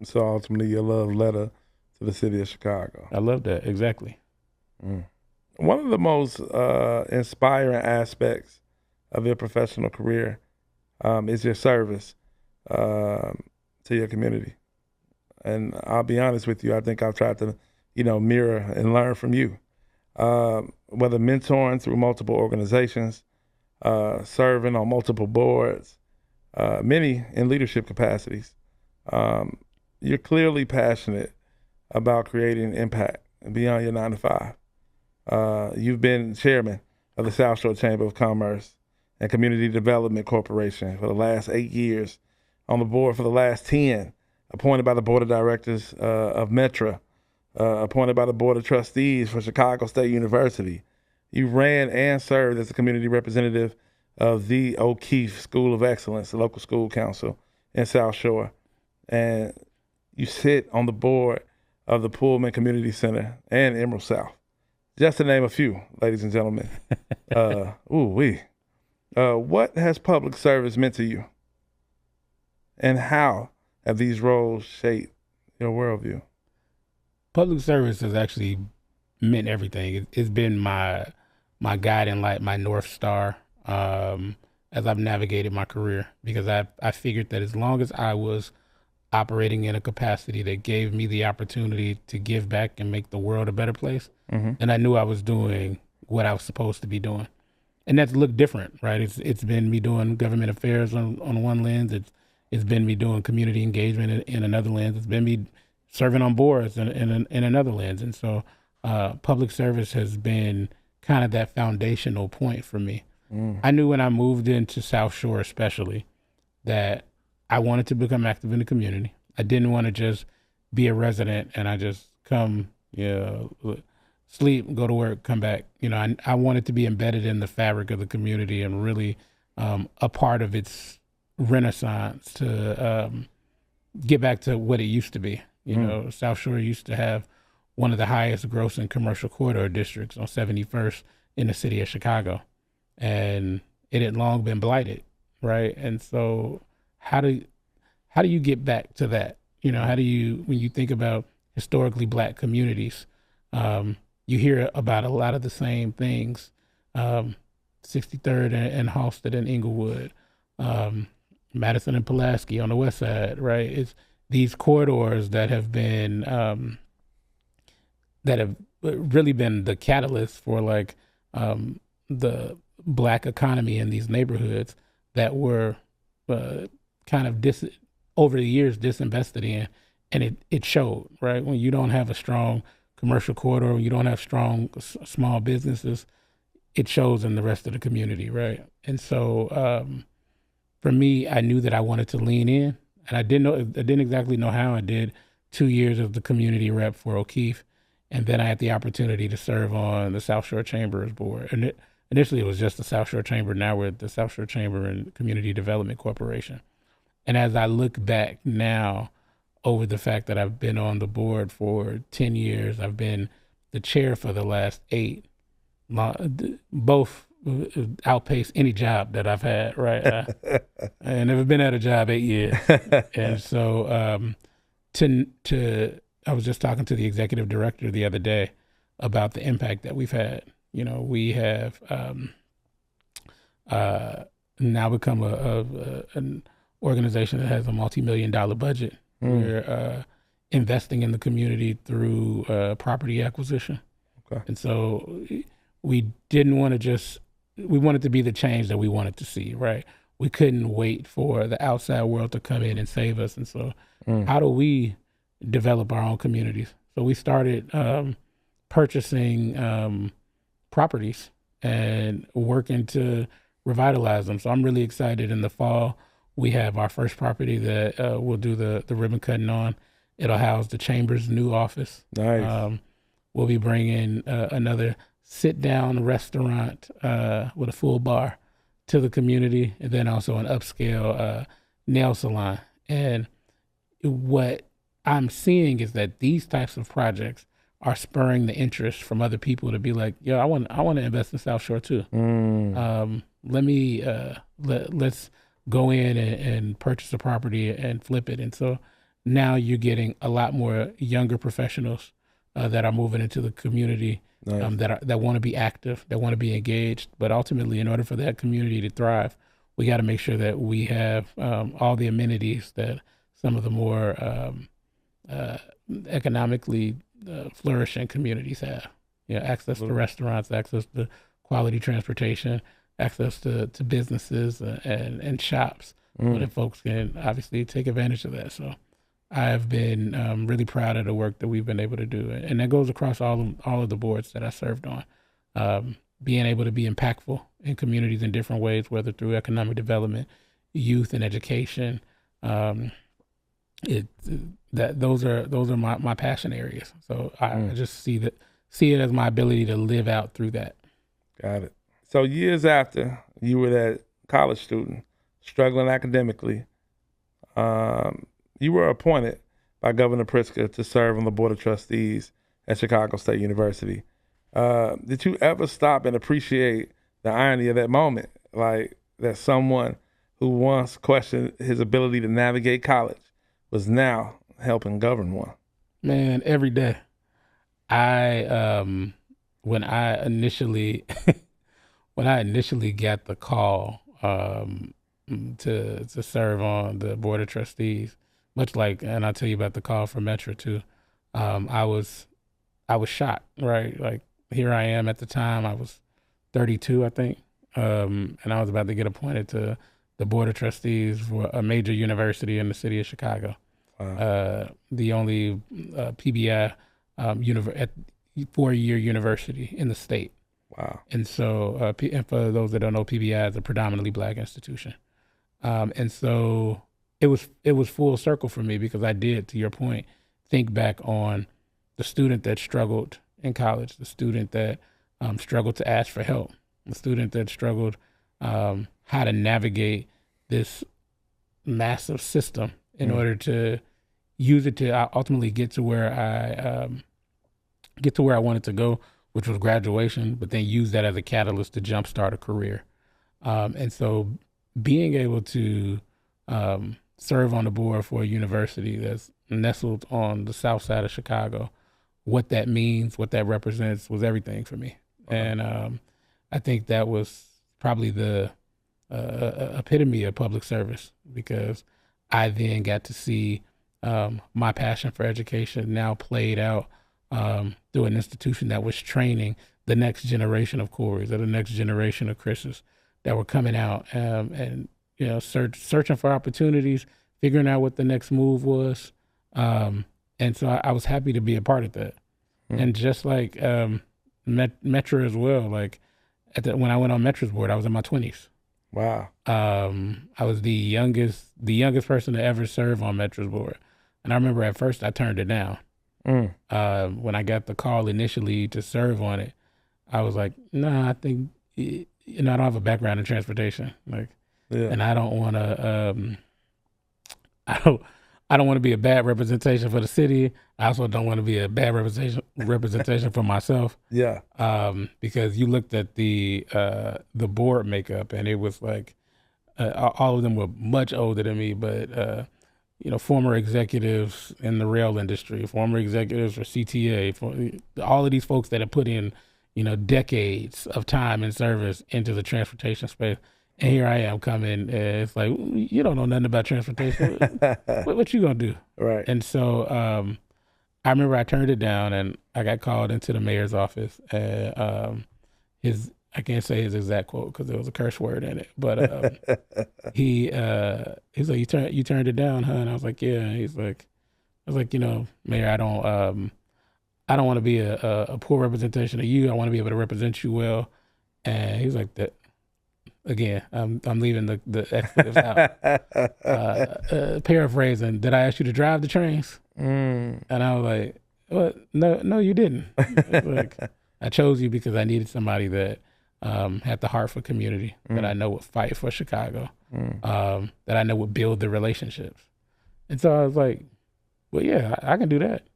So ultimately, your love letter to the city of Chicago. I love that, exactly. One of the most inspiring aspects of your professional career is your service to your community. And I'll be honest with you, I think I've tried to, mirror and learn from you. Whether mentoring through multiple organizations, serving on multiple boards, many in leadership capacities. You're clearly passionate about creating impact beyond your 9 to 5. You've been chairman of the South Shore Chamber of Commerce and Community Development Corporation for the last 8 years, on the board for the last 10, appointed by the Board of Directors of Metra, appointed by the Board of Trustees for Chicago State University. You ran and served as a community representative of the O'Keefe School of Excellence, the local school council in South Shore. And you sit on the board of the Pullman Community Center and Emerald South, just to name a few, ladies and gentlemen. What has public service meant to you? And how have these roles shaped your worldview? Public service has actually meant everything. It's been my guiding light, my North Star, as I've navigated my career, because I figured that as long as I was operating in a capacity that gave me the opportunity to give back and make the world a better place, and I knew I was doing what I was supposed to be doing. And that's looked different, right? It's been me doing government affairs on one lens. It's been me doing community engagement in another lens. It's been me serving on boards in another lens. And so public service has been kind of that foundational point for me. I knew when I moved into South Shore especially that I wanted to become active in the community. I didn't want to just be a resident and I just come, sleep, go to work, come back. I wanted to be embedded in the fabric of the community and really a part of its renaissance to get back to what it used to be. South Shore used to have one of the highest grossing commercial corridor districts on 71st in the city of Chicago. And it had long been blighted, right? And so how do you get back to that? How do you, when you think about historically Black communities, you hear about a lot of the same things, 63rd and Halsted and Inglewood, Madison and Pulaski on the west side, right? these corridors that have been that have really been the catalyst for like the black economy in these neighborhoods that were kind of over the years disinvested in, and it showed, right? When you don't have a strong commercial corridor, when you don't have strong small businesses, it shows in the rest of the community, right? And so for me, I knew that I wanted to lean in, and I didn't exactly know how. I did 2 years of the community rep for O'Keefe, and then I had the opportunity to serve on the South Shore Chamber's board. And initially, it was just the South Shore Chamber. Now we're at the South Shore Chamber and Community Development Corporation. And as I look back now over the fact that I've been on the board for 10 years, I've been the chair for the last 8, both outpace any job that I've had, right? I never been at a job 8 years. And so I was just talking to the executive director the other day about the impact that we've had. You know, we have now become an organization that has a multi-million-dollar budget. We're investing in the community through property acquisition. Okay. And so we didn't want to we wanted to be the change that we wanted to see, right? We couldn't wait for the outside world to come in and save us. And so how do we develop our own communities? So we started purchasing properties and working to revitalize them. So I'm really excited. In the fall, we have our first property that we'll do the ribbon cutting on. It'll house the Chamber's new office. Nice. We'll be bringing another sit-down restaurant with a full bar to the community, and then also an upscale nail salon. And what I'm seeing is that these types of projects are spurring the interest from other people to be like, yo, I want to invest in South Shore too. Let's go in and purchase a property and flip it. And so now you're getting a lot more younger professionals that are moving into the community. Nice. That want to be active, that want to be engaged. But ultimately, in order for that community to thrive, we got to make sure that we have all the amenities that some of the more economically flourishing communities have. You know, access to restaurants, access to quality transportation, access to businesses and shops, so that folks can obviously take advantage of that. So I've been really proud of the work that we've been able to do, and that goes across all of the boards that I served on. Being able to be impactful in communities in different ways, whether through economic development, youth, and education. Those are my passion areas. So I just see it as my ability to live out through that. Got it. So years after you were that college student struggling academically, you were appointed by Governor Pritzker to serve on the Board of Trustees at Chicago State University. Did you ever stop and appreciate the irony of that moment? Like that someone who once questioned his ability to navigate college was now helping govern one? Man, every day. When I initially got the call to serve on the Board of Trustees, much like, and I'll tell you about the call for Metro too. I was shocked, right? Like here I am at the time, I was 32, I think. And I was about to get appointed to the Board of Trustees for a major university in the city of Chicago. Wow. The only PBI 4-year university in the state. Wow. And so, and for those that don't know, PBI is a predominantly Black institution. And so it was full circle for me, because I did, to your point, think back on the student that struggled in college, the student that struggled to ask for help, the student that struggled how to navigate this massive system in order to use it to ultimately get to where I wanted to go, which was graduation, but then use that as a catalyst to jumpstart a career. And so being able to serve on the board for a university that's nestled on the south side of Chicago, what that means, what that represents, was everything for me. And I think that was probably the epitome of public service, because I then got to see my passion for education now played out through an institution that was training the next generation of Corys or the next generation of Chris's that were coming out and searching for opportunities, figuring out what the next move was. And so I was happy to be a part of that. And just like Metro as well, like when I went on Metro's board, I was in my 20s. Wow. I was the youngest person to ever serve on Metro's board. And I remember at first I turned it down. When I got the call initially to serve on it, I was like, nah, I think, I don't have a background in transportation. And I don't want to, I don't want to be a bad representation for the city. I also don't want to be a bad representation for myself. Yeah. Because you looked at the board makeup, and it was like all of them were much older than me, but former executives in the rail industry, former executives for CTA, for all of these folks that have put in decades of time and service into the transportation space. And here I am coming, and it's like, you don't know nothing about transportation. What you gonna do? Right. And so I remember I turned it down, and I got called into the mayor's office. And I can't say his exact quote because there was a curse word in it, but he's like, you turned it down, huh? And I was like, yeah. And I was like, Mayor, I don't want to be a poor representation of you. I want to be able to represent you well. And he's like, that. Again, I'm leaving the expletives out. Paraphrasing, did I ask you to drive the trains? And I was like, what? No, you didn't. Like, I chose you because I needed somebody that had the heart for community, that I know would fight for Chicago, that I know would build the relationships. And so I was like, well, yeah, I can do that.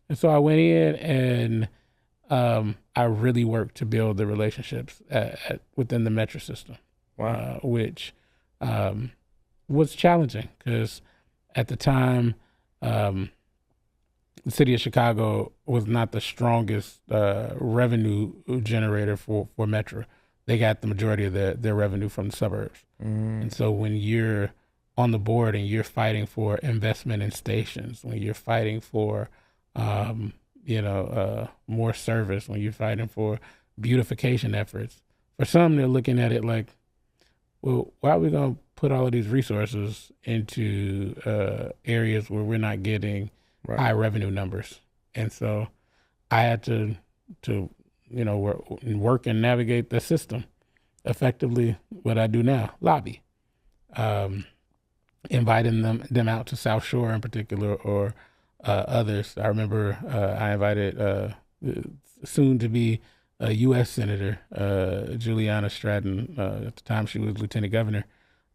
And so I went in and I really worked to build the relationships within the Metro system. Wow. Which was challenging because at the time, the city of Chicago was not the strongest revenue generator for Metro. They got the majority of their revenue from the suburbs. And so when you're on the board and you're fighting for investment in stations, when you're fighting for more service, when you're fighting for beautification efforts, for some they're looking at it like, well, why are we going to put all of these resources into areas where we're not getting high revenue numbers? And so I had to work and navigate the system effectively. What I do now, lobby, inviting them out to South Shore in particular, or others. I remember I invited soon to be a U.S. Senator, Juliana Stratton, at the time she was Lieutenant Governor,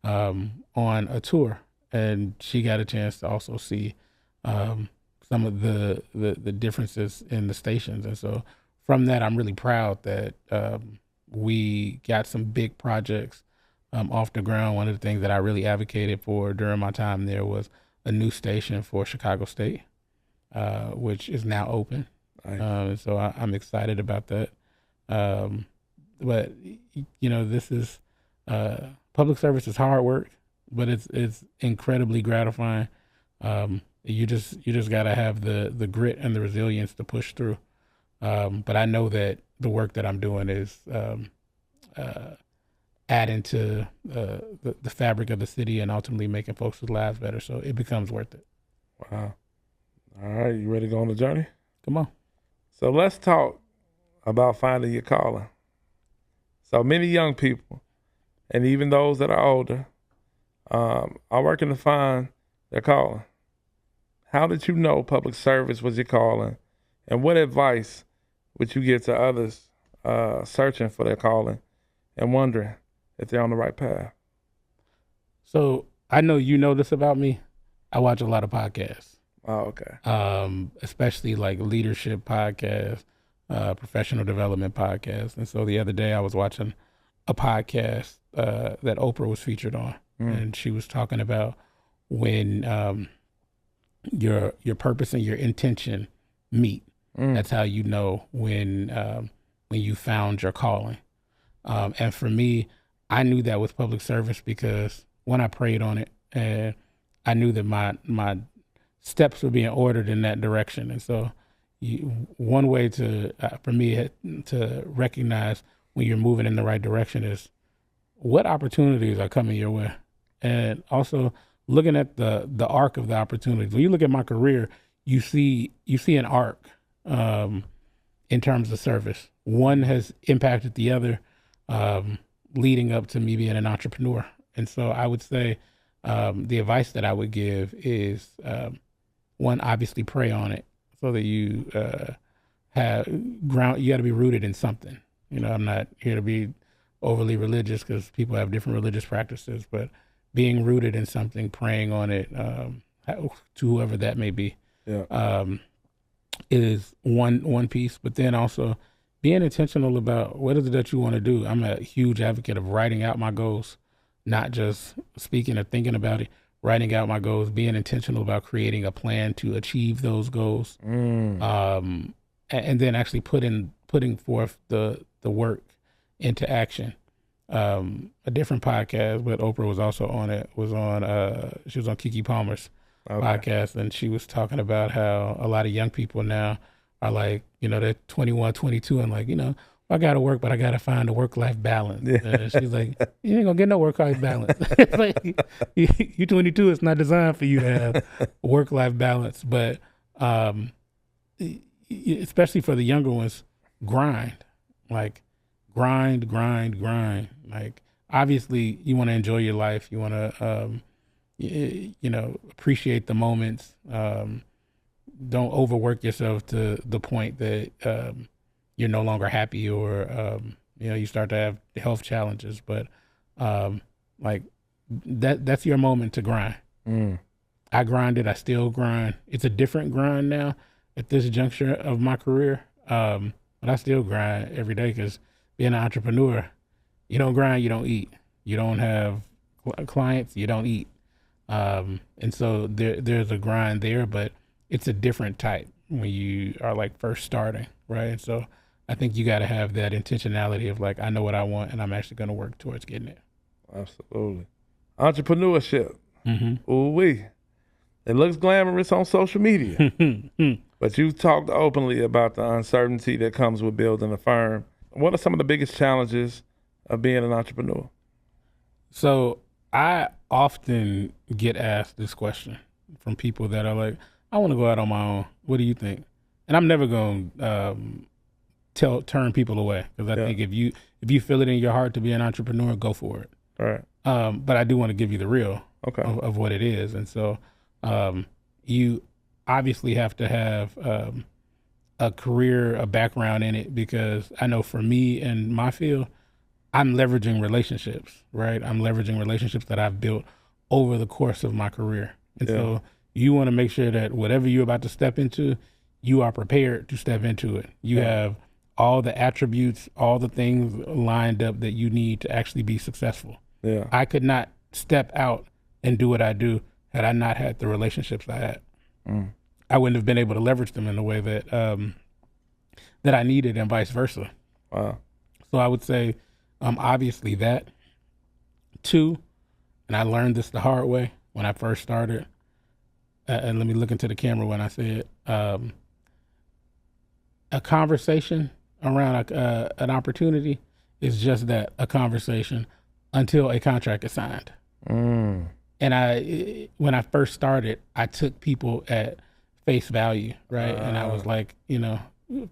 on a tour. And she got a chance to also see some of the differences in the stations. And so from that, I'm really proud that we got some big projects off the ground. One of the things that I really advocated for during my time there was a new station for Chicago State, which is now open. And so I'm excited about that. But this is public service is hard work, but it's incredibly gratifying. You just gotta have the grit and the resilience to push through. But I know that the work that I'm doing is adding to the fabric of the city and ultimately making folks' lives better. So it becomes worth it. Wow. All right, you ready to go on the journey? Come on. So let's talk about finding your calling. So many young people, and even those that are older, are working to find their calling. How did you know public service was your calling? And what advice would you give to others searching for their calling and wondering if they're on the right path? So I know you know this about me. I watch a lot of podcasts. Oh, okay. Especially like leadership podcasts, professional development podcasts. And so the other day I was watching a podcast that Oprah was featured on, and she was talking about when your purpose and your intention meet. That's how you know when you found your calling. And for me, I knew that with public service because when I prayed on it, and I knew that my steps were being ordered in that direction. And so one way to, for me, to recognize when you're moving in the right direction is what opportunities are coming your way. And also looking at the arc of the opportunities. When you look at my career, you see an arc in terms of service. One has impacted the other, leading up to me being an entrepreneur. And so I would say the advice that I would give is, one, obviously pray on it so that you have ground. You got to be rooted in something. You know, I'm not here to be overly religious because people have different religious practices, but being rooted in something, praying on it, to whoever that may be, is one piece. But then also being intentional about what is it that you want to do. I'm a huge advocate of writing out my goals, not just speaking or thinking about it. Writing out my goals, being intentional about creating a plan to achieve those goals, and then actually putting forth the work into action. A different podcast, but Oprah was also on it. She was on Keke Palmer's podcast, and she was talking about how a lot of young people now are like, you know, they're 21, 22, and like, you know, I got to work, but I got to find a work-life balance. Yeah. And she's like, you ain't going to get no work-life balance. It's like, you 22, it's not designed for you to have work-life balance. But especially for the younger ones, grind. Like, grind. Like, obviously, you want to enjoy your life. You want to, you know, appreciate the moments. Don't overwork yourself to the point that you're no longer happy or, you know, you start to have health challenges. But like that's your moment to grind. I grinded. I still grind. It's a different grind now at this juncture of my career. But I still grind every day because being an entrepreneur, you don't grind, you don't eat. You don't have clients, you don't eat. And so there's a grind there, but it's a different type when you are like first starting, right? And so I think you got to have that intentionality of like, I know what I want and I'm actually going to work towards getting it. Absolutely. Entrepreneurship. Ooh-wee. It looks glamorous on social media, but you've talked openly about the uncertainty that comes with building a firm. What are some of the biggest challenges of being an entrepreneur? So I often get asked this question from people that are like, I want to go out on my own. What do you think? And I'm never going to turn people away because I think if you feel it in your heart to be an entrepreneur, go for it. All right. But I do want to give you the real of what it is. And so you obviously have to have a career, a background in it, because I know for me and my field, I'm leveraging relationships, right? I'm leveraging relationships that I've built over the course of my career. And so you want to make sure that whatever you're about to step into, you are prepared to step into it. You have all the attributes, all the things lined up that you need to actually be successful. Yeah. I could not step out and do what I do had I not had the relationships I had. I wouldn't have been able to leverage them in the way that that I needed, and vice versa. Wow. So I would say, obviously that. Two, and I learned this the hard way when I first started. And let me look into the camera when I say it. A conversation around an opportunity is just that, a conversation, until a contract is signed. And when I first started, I took people at face value, right? And I was like, you know,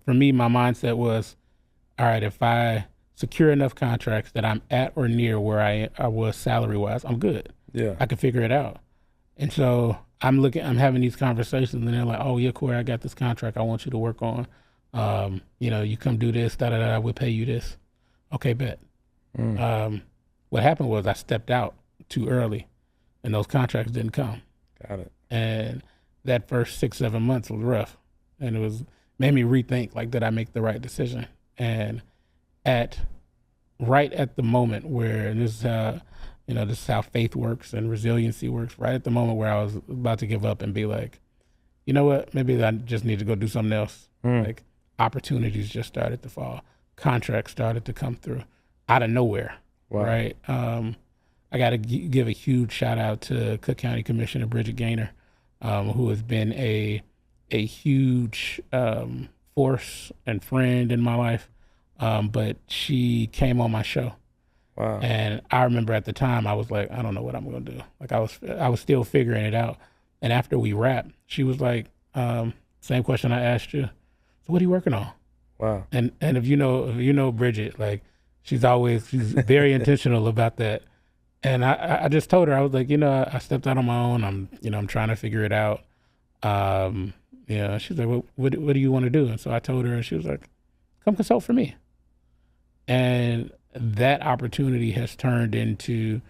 for me, my mindset was, all right, if I secure enough contracts that I'm at or near where I was salary-wise, I'm good. Yeah, I can figure it out. And so I'm having these conversations, and they're like, oh yeah, Cory, I got this contract I want you to work on. You know, you come do this, I will pay you this. Okay, bet. What happened was I stepped out too early, and those contracts didn't come. Got it. And that first 6-7 months was rough, and it made me rethink, like, did I make the right decision? And right at the moment where, and this is how faith works and resiliency works, right at the moment where I was about to give up and be like, you know what, maybe I just need to go do something else. Like, opportunities just started to fall. Contracts started to come through out of nowhere, right? I got to give a huge shout out to Cook County Commissioner Bridget Gaynor who has been a huge force and friend in my life. But she came on my show. Wow. And I remember at the time I was like, I don't know what I'm gonna do. Like I was still figuring it out. And after we wrapped, she was like, same question I asked you. So what are you working on? Wow. And if you know Bridget, like she's very intentional about that. And I just told her, I was like, I stepped out on my own. I'm trying to figure it out. She's like, what do you want to do? And so I told her, and she was like, come consult for me. And that opportunity has turned into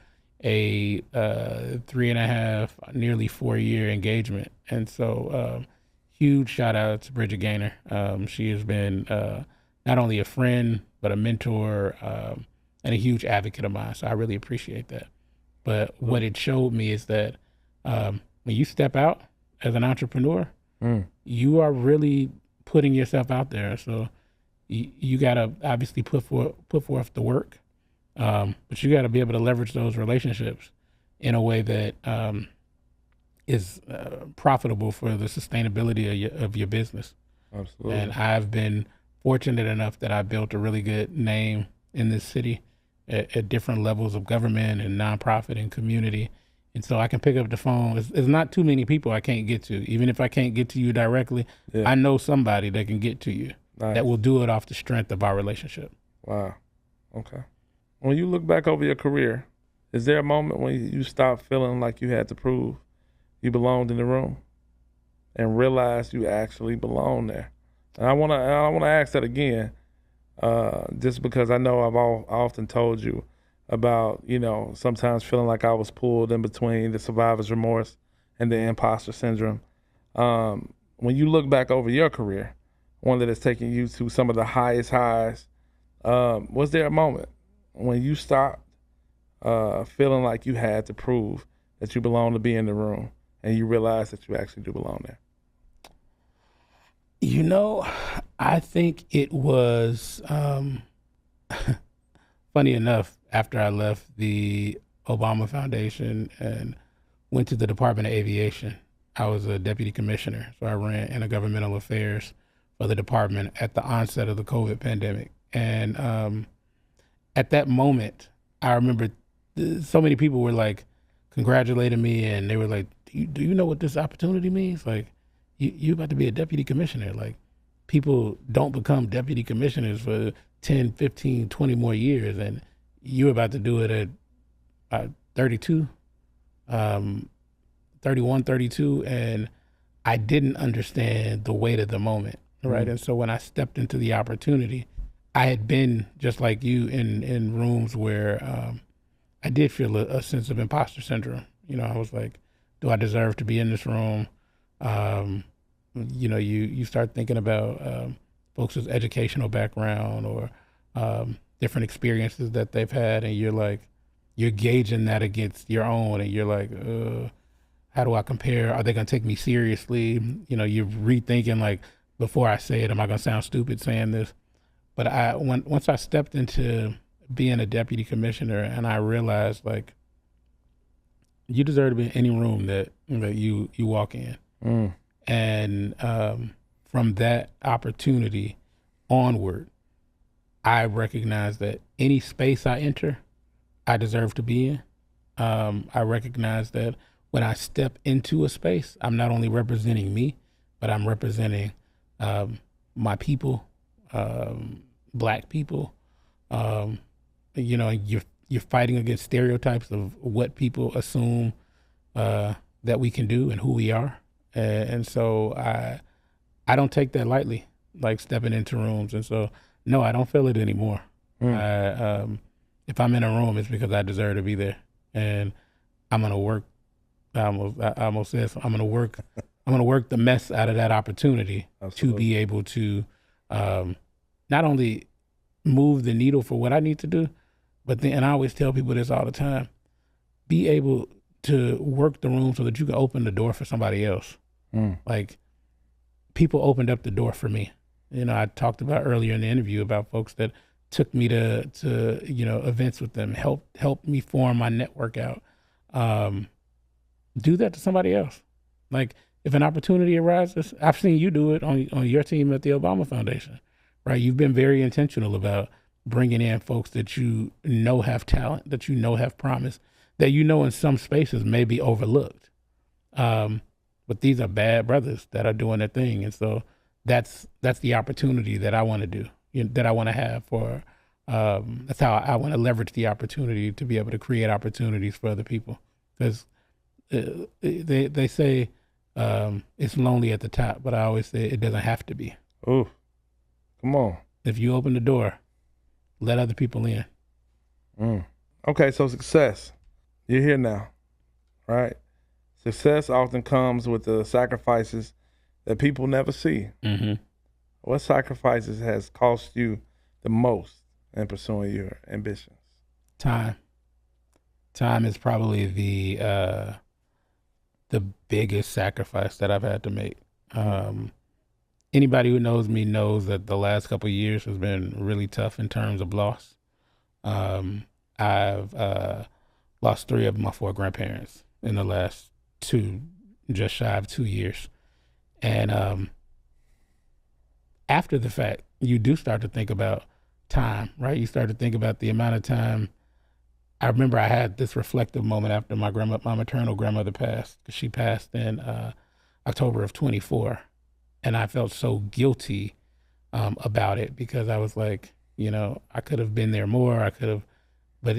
a 3.5, nearly 4-year engagement. And so huge shout out to Bridget Gaynor. She has been not only a friend, but a mentor and a huge advocate of mine. So I really appreciate that. But what it showed me is that when you step out as an entrepreneur, you are really putting yourself out there. So you got to obviously put forth the work, but you got to be able to leverage those relationships in a way that is profitable for the sustainability of your business. Absolutely. And I've been fortunate enough that I built a really good name in this city at different levels of government and nonprofit and community. And so I can pick up the phone. It's not too many people I can't get to. Even if I can't get to you directly, I know somebody that can get to you. Nice. That will do it off the strength of our relationship. Wow. Okay. When you look back over your career, is there a moment when you stopped feeling like you had to prove you belonged in the room and realized you actually belong there? And I want to ask that again, just because I know I often told you about, sometimes feeling like I was pulled in between the survivor's remorse and the imposter syndrome. When you look back over your career, one that has taken you to some of the highest highs, was there a moment when you stopped feeling like you had to prove that you belong to be in the room and you realized that you actually do belong there? I think it was funny enough, after I left the Obama Foundation and went to the Department of Aviation, I was a deputy commissioner. So I ran intergovernmental affairs for the department at the onset of the COVID pandemic. And at that moment, I remember so many people were like congratulating me, and they were like, do you know what this opportunity means? Like, you about to be a deputy commissioner. Like, people don't become deputy commissioners for 10, 15, 20 more years, and you're about to do it at 32, 31, 32, and I didn't understand the weight of the moment, right? Mm-hmm. And so when I stepped into the opportunity, I had been, just like you, in rooms where I did feel a sense of imposter syndrome. I was like, do I deserve to be in this room? You start thinking about folks' educational background or different experiences that they've had, and you're gauging that against your own, and you're like, how do I compare? Are they going to take me seriously? You're rethinking, like, before I say it, am I going to sound stupid saying this? But once I stepped into being a deputy commissioner, and I realized, like, you deserve to be in any room that you walk in. Mm. And from that opportunity onward, I recognize that any space I enter, I deserve to be in. I recognize that when I step into a space, I'm not only representing me, but I'm representing my people, Black people. You're fighting against stereotypes of what people assume that we can do and who we are. And so I don't take that lightly, like stepping into rooms. And so, no, I don't feel it anymore. If I'm in a room, it's because I deserve to be there. And I'm going to work. I almost said, I'm going to work the mess out of that opportunity. Absolutely. To be able to not only move the needle for what I need to do, but then, and I always tell people this all the time, be able to work the room so that you can open the door for somebody else. Like, people opened up the door for me. I talked about earlier in the interview about folks that took me to events with them, helped me form my network out. Do that to somebody else. Like if an opportunity arises, I've seen you do it on your team at the Obama Foundation, right? You've been very intentional about bringing in folks that you know have talent, that you know have promise, that you know in some spaces may be overlooked. But these are bad brothers that are doing their thing, and so that's the opportunity that I want to do, that I want to have for. That's how I want to leverage the opportunity to be able to create opportunities for other people, because they say it's lonely at the top, but I always say it doesn't have to be. Oh, come on! If you open the door, let other people in. Okay, so success. You're here now, right? Success often comes with the sacrifices that people never see. Mm-hmm. What sacrifices has cost you the most in pursuing your ambitions? Time is probably the biggest sacrifice that I've had to make. Anybody who knows me knows that the last couple of years has been really tough in terms of loss. I've lost 3 of my 4 grandparents in the last just shy of 2 years. And after the fact, you do start to think about time, right? You start to think about the amount of time. I remember I had this reflective moment after my maternal grandmother passed, because she passed in October of 24. And I felt so guilty about it, because I was like, I could have been there more. I could have, but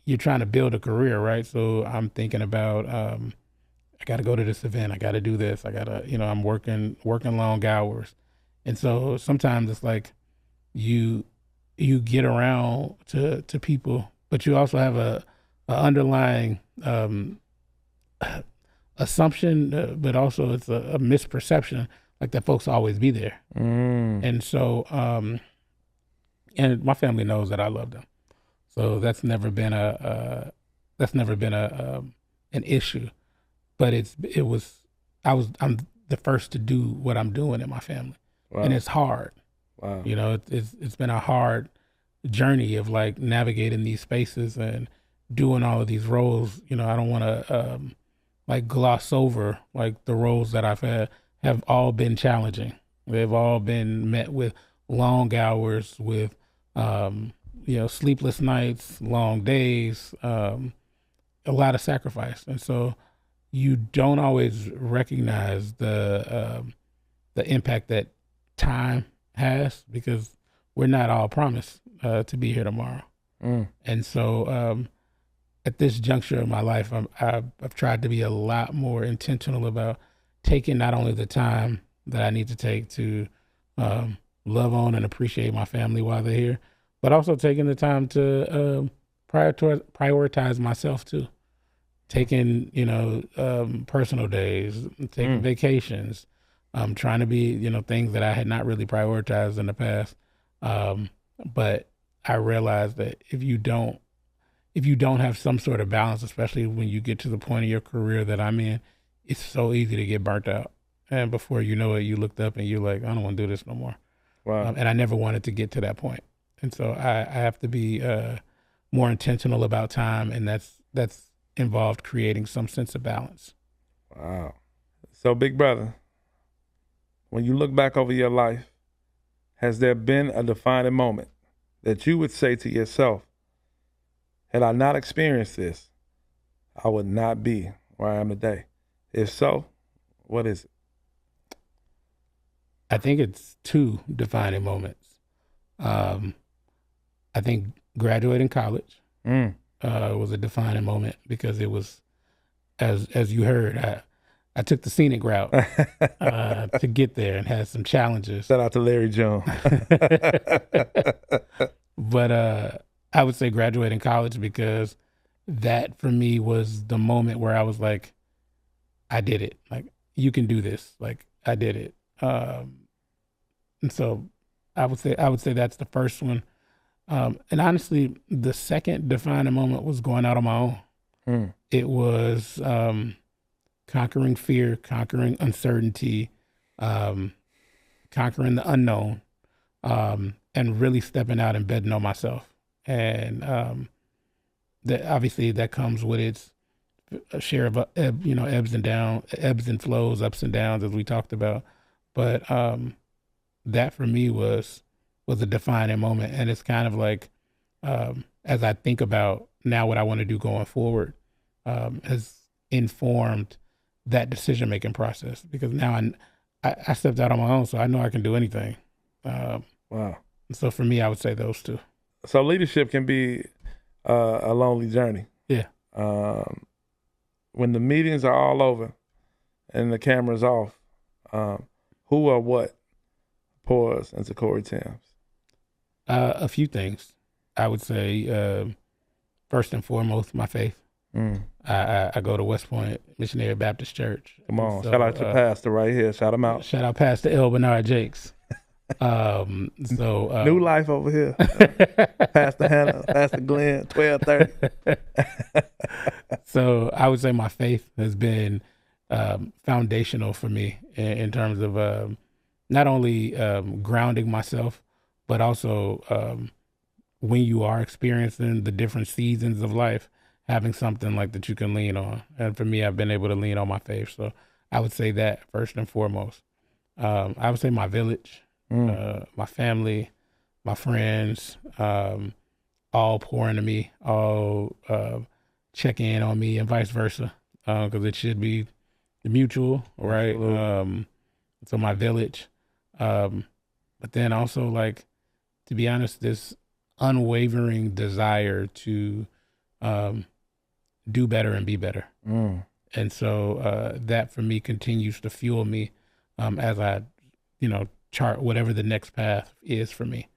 you're trying to build a career, right? So I'm thinking about, I got to go to this event. I got to do this. I got to, I'm working long hours. And so sometimes it's like you get around to people, but you also have a underlying assumption, but also it's a misperception, like that folks will always be there. And so, and my family knows that I love them. So that's never been an issue. But I'm the first to do what I'm doing in my family. Wow. And it's hard. Wow. It's been a hard journey of like navigating these spaces and doing all of these roles. I don't want to like gloss over like the roles that I've had have all been challenging. They've all been met with long hours, with sleepless nights, long days, a lot of sacrifice. And so you don't always recognize the impact that time has, because we're not all promised to be here tomorrow. And so at this juncture of my life, I've tried to be a lot more intentional about taking not only the time that I need to take to love on and appreciate my family while they're here, but also taking the time to prioritize myself too. Taking, personal days, taking vacations, trying to be, things that I had not really prioritized in the past. But I realized that if you don't have some sort of balance, especially when you get to the point of your career that I'm in, it's so easy to get burnt out. And before you know it, you looked up and you're like, I don't want to do this no more. Wow. And I never wanted to get to that point. And so I have to be more intentional about time, and that's involved creating some sense of balance. Wow. So, big brother, when you look back over your life, has there been a defining moment that you would say to yourself, had I not experienced this, I would not be where I am today? If so, what is it? I think it's 2 defining moments. I think graduating college was a defining moment, because it was, as you heard, I took the scenic route to get there and had some challenges. Shout out to Larry Jones. But I would say graduating college, because that for me was the moment where I was like, I did it. Like, you can do this. Like, I did it. And so I would say that's the first one. And honestly, the second defining moment was going out on my own. It was conquering fear, conquering uncertainty, conquering the unknown, and really stepping out and betting on myself. And that obviously that comes with its a share of ebbs and flows, ups and downs, as we talked about. But that for me was a defining moment, and it's kind of like as I think about now what I want to do going forward, has informed that decision making process, because now I stepped out on my own, so I know I can do anything. Wow. So for me, I would say those two. So leadership can be a lonely journey. Yeah. When the meetings are all over and the camera's off, who or what pours into Cory Thames? A few things. I would say, first and foremost, my faith. I go to West Point Missionary Baptist Church. Come on, so, shout out your pastor right here. Shout him out. Shout out Pastor L. Bernard Jakes. New life over here. Pastor Hannah, Pastor Glenn, 1230. So I would say my faith has been foundational for me in terms of not only grounding myself, but also when you are experiencing the different seasons of life, having something like that you can lean on. And for me, I've been able to lean on my faith. So I would say that first and foremost. I would say my village, my family, my friends, all pour into me, all check in on me, and vice versa, because it should be mutual, right? So my village, but then also, like, to be honest, this unwavering desire to do better and be better. And so that for me continues to fuel me as I, chart whatever the next path is for me.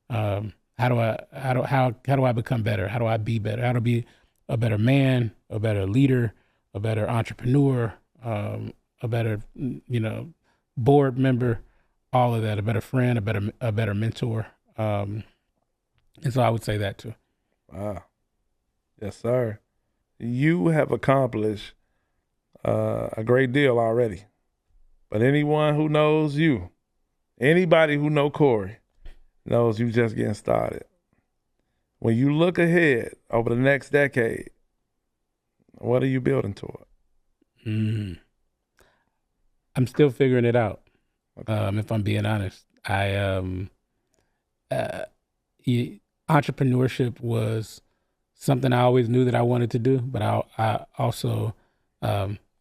How do I become better? How do I be better? How to be a better man, a better leader, a better entrepreneur, a better, board member, all of that, a better friend, a better mentor. And so I would say that too. Wow. Yes, sir. You have accomplished a great deal already. But anyone who knows you, anybody who know Cory, knows you just getting started. When you look ahead over the next decade, what are you building toward? I'm still figuring it out. Okay. If I'm being honest, entrepreneurship was something I always knew that I wanted to do, but I also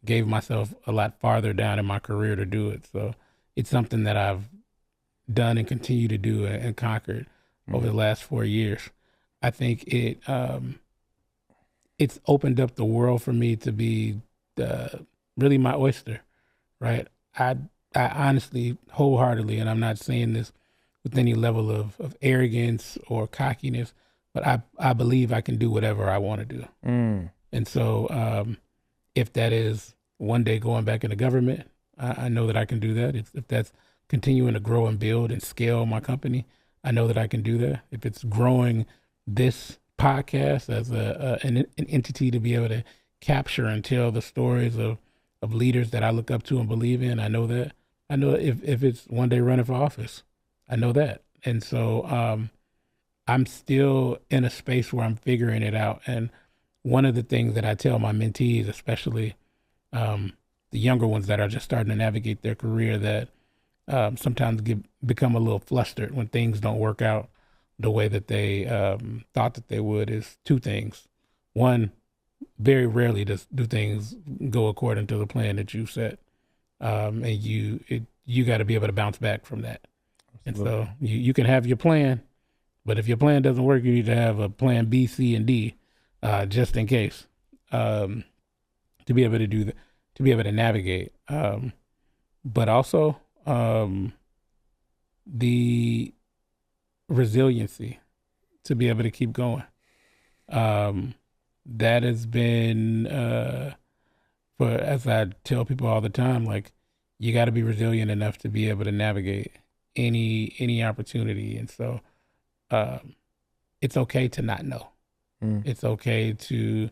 gave myself a lot farther down in my career to do it. So it's something that I've done and continue to do and conquered over the last 4 years. I think it's opened up the world for me to be really my oyster, right? I honestly, wholeheartedly, and I'm not saying this with any level of arrogance or cockiness, but I believe I can do whatever I want to do. And so if that is one day going back into government, I know that I can do that. If that's continuing to grow and build and scale my company, I know that I can do that. If it's growing this podcast as an entity to be able to capture and tell the stories of leaders that I look up to and believe in, I know that. I know if it's one day running for office, I know that. And so I'm still in a space where I'm figuring it out. And one of the things that I tell my mentees, especially the younger ones that are just starting to navigate their career, that sometimes become a little flustered when things don't work out the way that they thought that they would, is two things. One, very rarely do things go according to the plan that you set. And you got to be able to bounce back from that. Absolutely. And so you can have your plan, but if your plan doesn't work, you need to have a plan B, C, and D, just in case, to be able to do that, to be able to navigate. But also the resiliency to be able to keep going. That has been, as I tell people all the time, like, you got to be resilient enough to be able to navigate any opportunity. And so it's okay to not know. It's okay to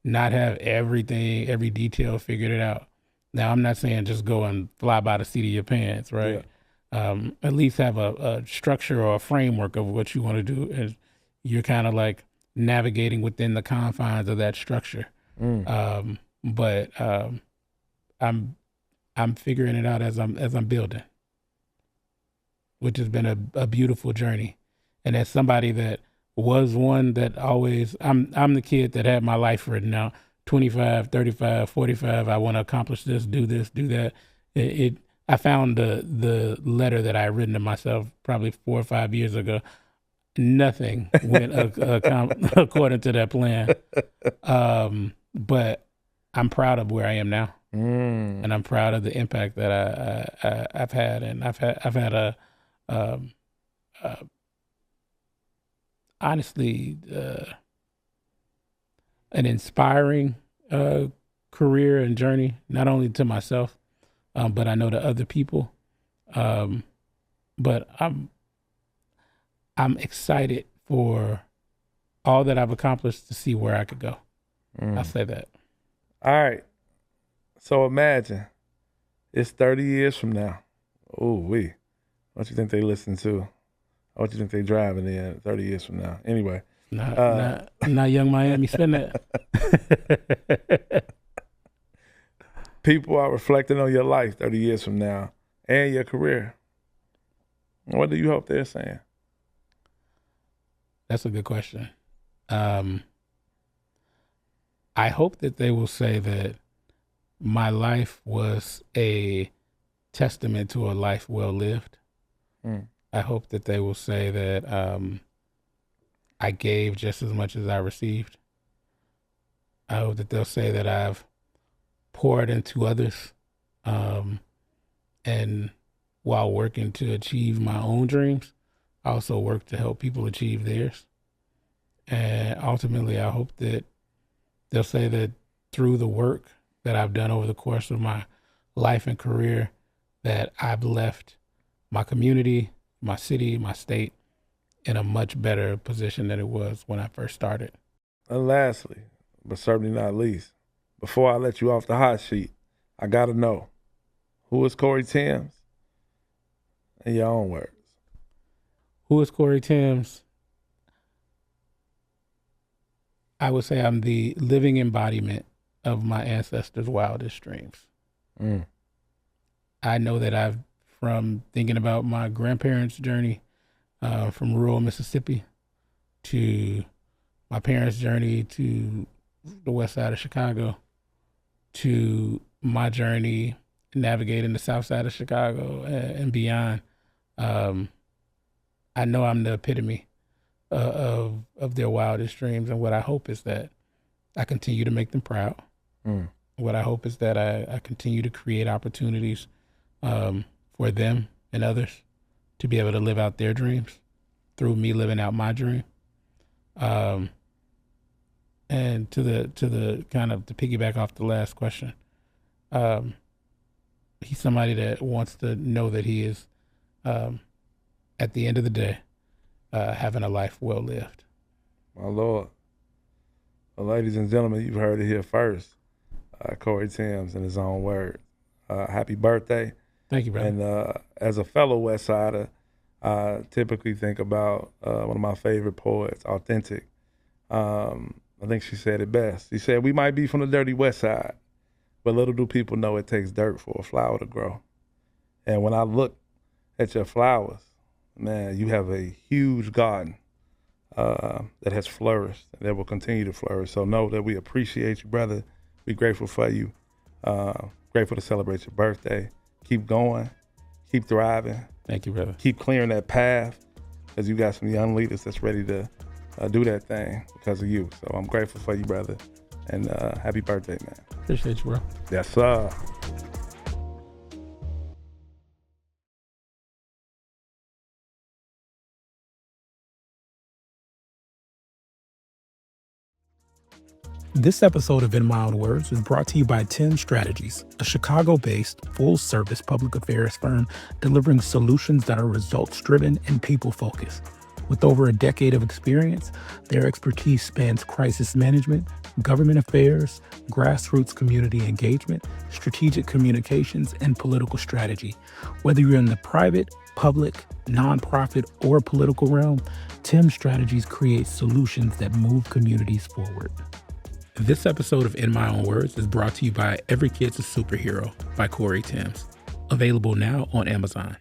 not have every detail figured it out. Now, I'm not saying just go and fly by the seat of your pants, right? Yeah. At least have a structure or a framework of what you want to do, and you're kind of like navigating within the confines of that structure. but I'm figuring it out as I'm building, which has been a beautiful journey. And as somebody that was one that always, I'm the kid that had my life written out, 25, 35, 45. I want to accomplish this, do that. I found the letter that I had written to myself probably 4 or 5 years ago. Nothing went according to that plan. But I'm proud of where I am now, and I'm proud of the impact that I've had, and I've had um, honestly an inspiring career and journey, not only to myself, but I know to other people. But I'm excited for all that I've accomplished to see where I could go. I say that. All right. So imagine it's 30 years from now. What you think they listen to? What you think they driving in 30 years from now? Anyway. Not Young Miami spin that. People are reflecting on your life 30 years from now and your career. What do you hope they're saying? That's a good question. I hope that they will say that my life was a testament to a life well lived. I hope that they will say that I gave just as much as I received. I hope that they'll say that I've poured into others, and while working to achieve my own dreams, I also work to help people achieve theirs. And ultimately, I hope that they'll say that through the work that I've done over the course of my life and career, that I've left my community, my city, my state in a much better position than it was when I first started. And lastly, but certainly not least, before I let you off the hot sheet, I got to know, who is Cory Thames? In your own words. Who is Cory Thames? I would say I'm the living embodiment of my ancestors' wildest dreams. I know that from thinking about my grandparents' journey from rural Mississippi to my parents' journey to the west side of Chicago to my journey navigating the south side of Chicago and beyond. I know I'm the epitome of their wildest dreams, and what I hope is that I continue to make them proud. What I hope is that I continue to create opportunities for them and others to be able to live out their dreams through me living out my dream. And to the kind of to piggyback off the last question, he's somebody that wants to know that he is, at the end of the day, having a life well lived. My Lord. Well, ladies and gentlemen, you've heard it here first. Cory Thames in his own words. Happy birthday. Thank you, brother. And as a fellow West Sider, I typically think about one of my favorite poets, Authentic. I think she said it best. She said, we might be from the dirty West Side, but little do people know it takes dirt for a flower to grow. And when I look at your flowers, man, you have a huge garden that has flourished and that will continue to flourish. So know that we appreciate you, brother. We're grateful for you. Grateful to celebrate your birthday. Keep going. Keep thriving. Thank you, brother. Keep clearing that path, because you got some young leaders that's ready to do that thing because of you. So I'm grateful for you, brother. And happy birthday, man. Appreciate you, bro. Yes, sir. This episode of In My Own Words is brought to you by Thames Strategies, a Chicago-based, full-service public affairs firm delivering solutions that are results-driven and people-focused. With over a decade of experience, their expertise spans crisis management, government affairs, grassroots community engagement, strategic communications, and political strategy. Whether you're in the private, public, nonprofit, or political realm, Thames Strategies creates solutions that move communities forward. This episode of In My Own Words is brought to you by Every Kid's a Superhero by Cory Thames. Available now on Amazon.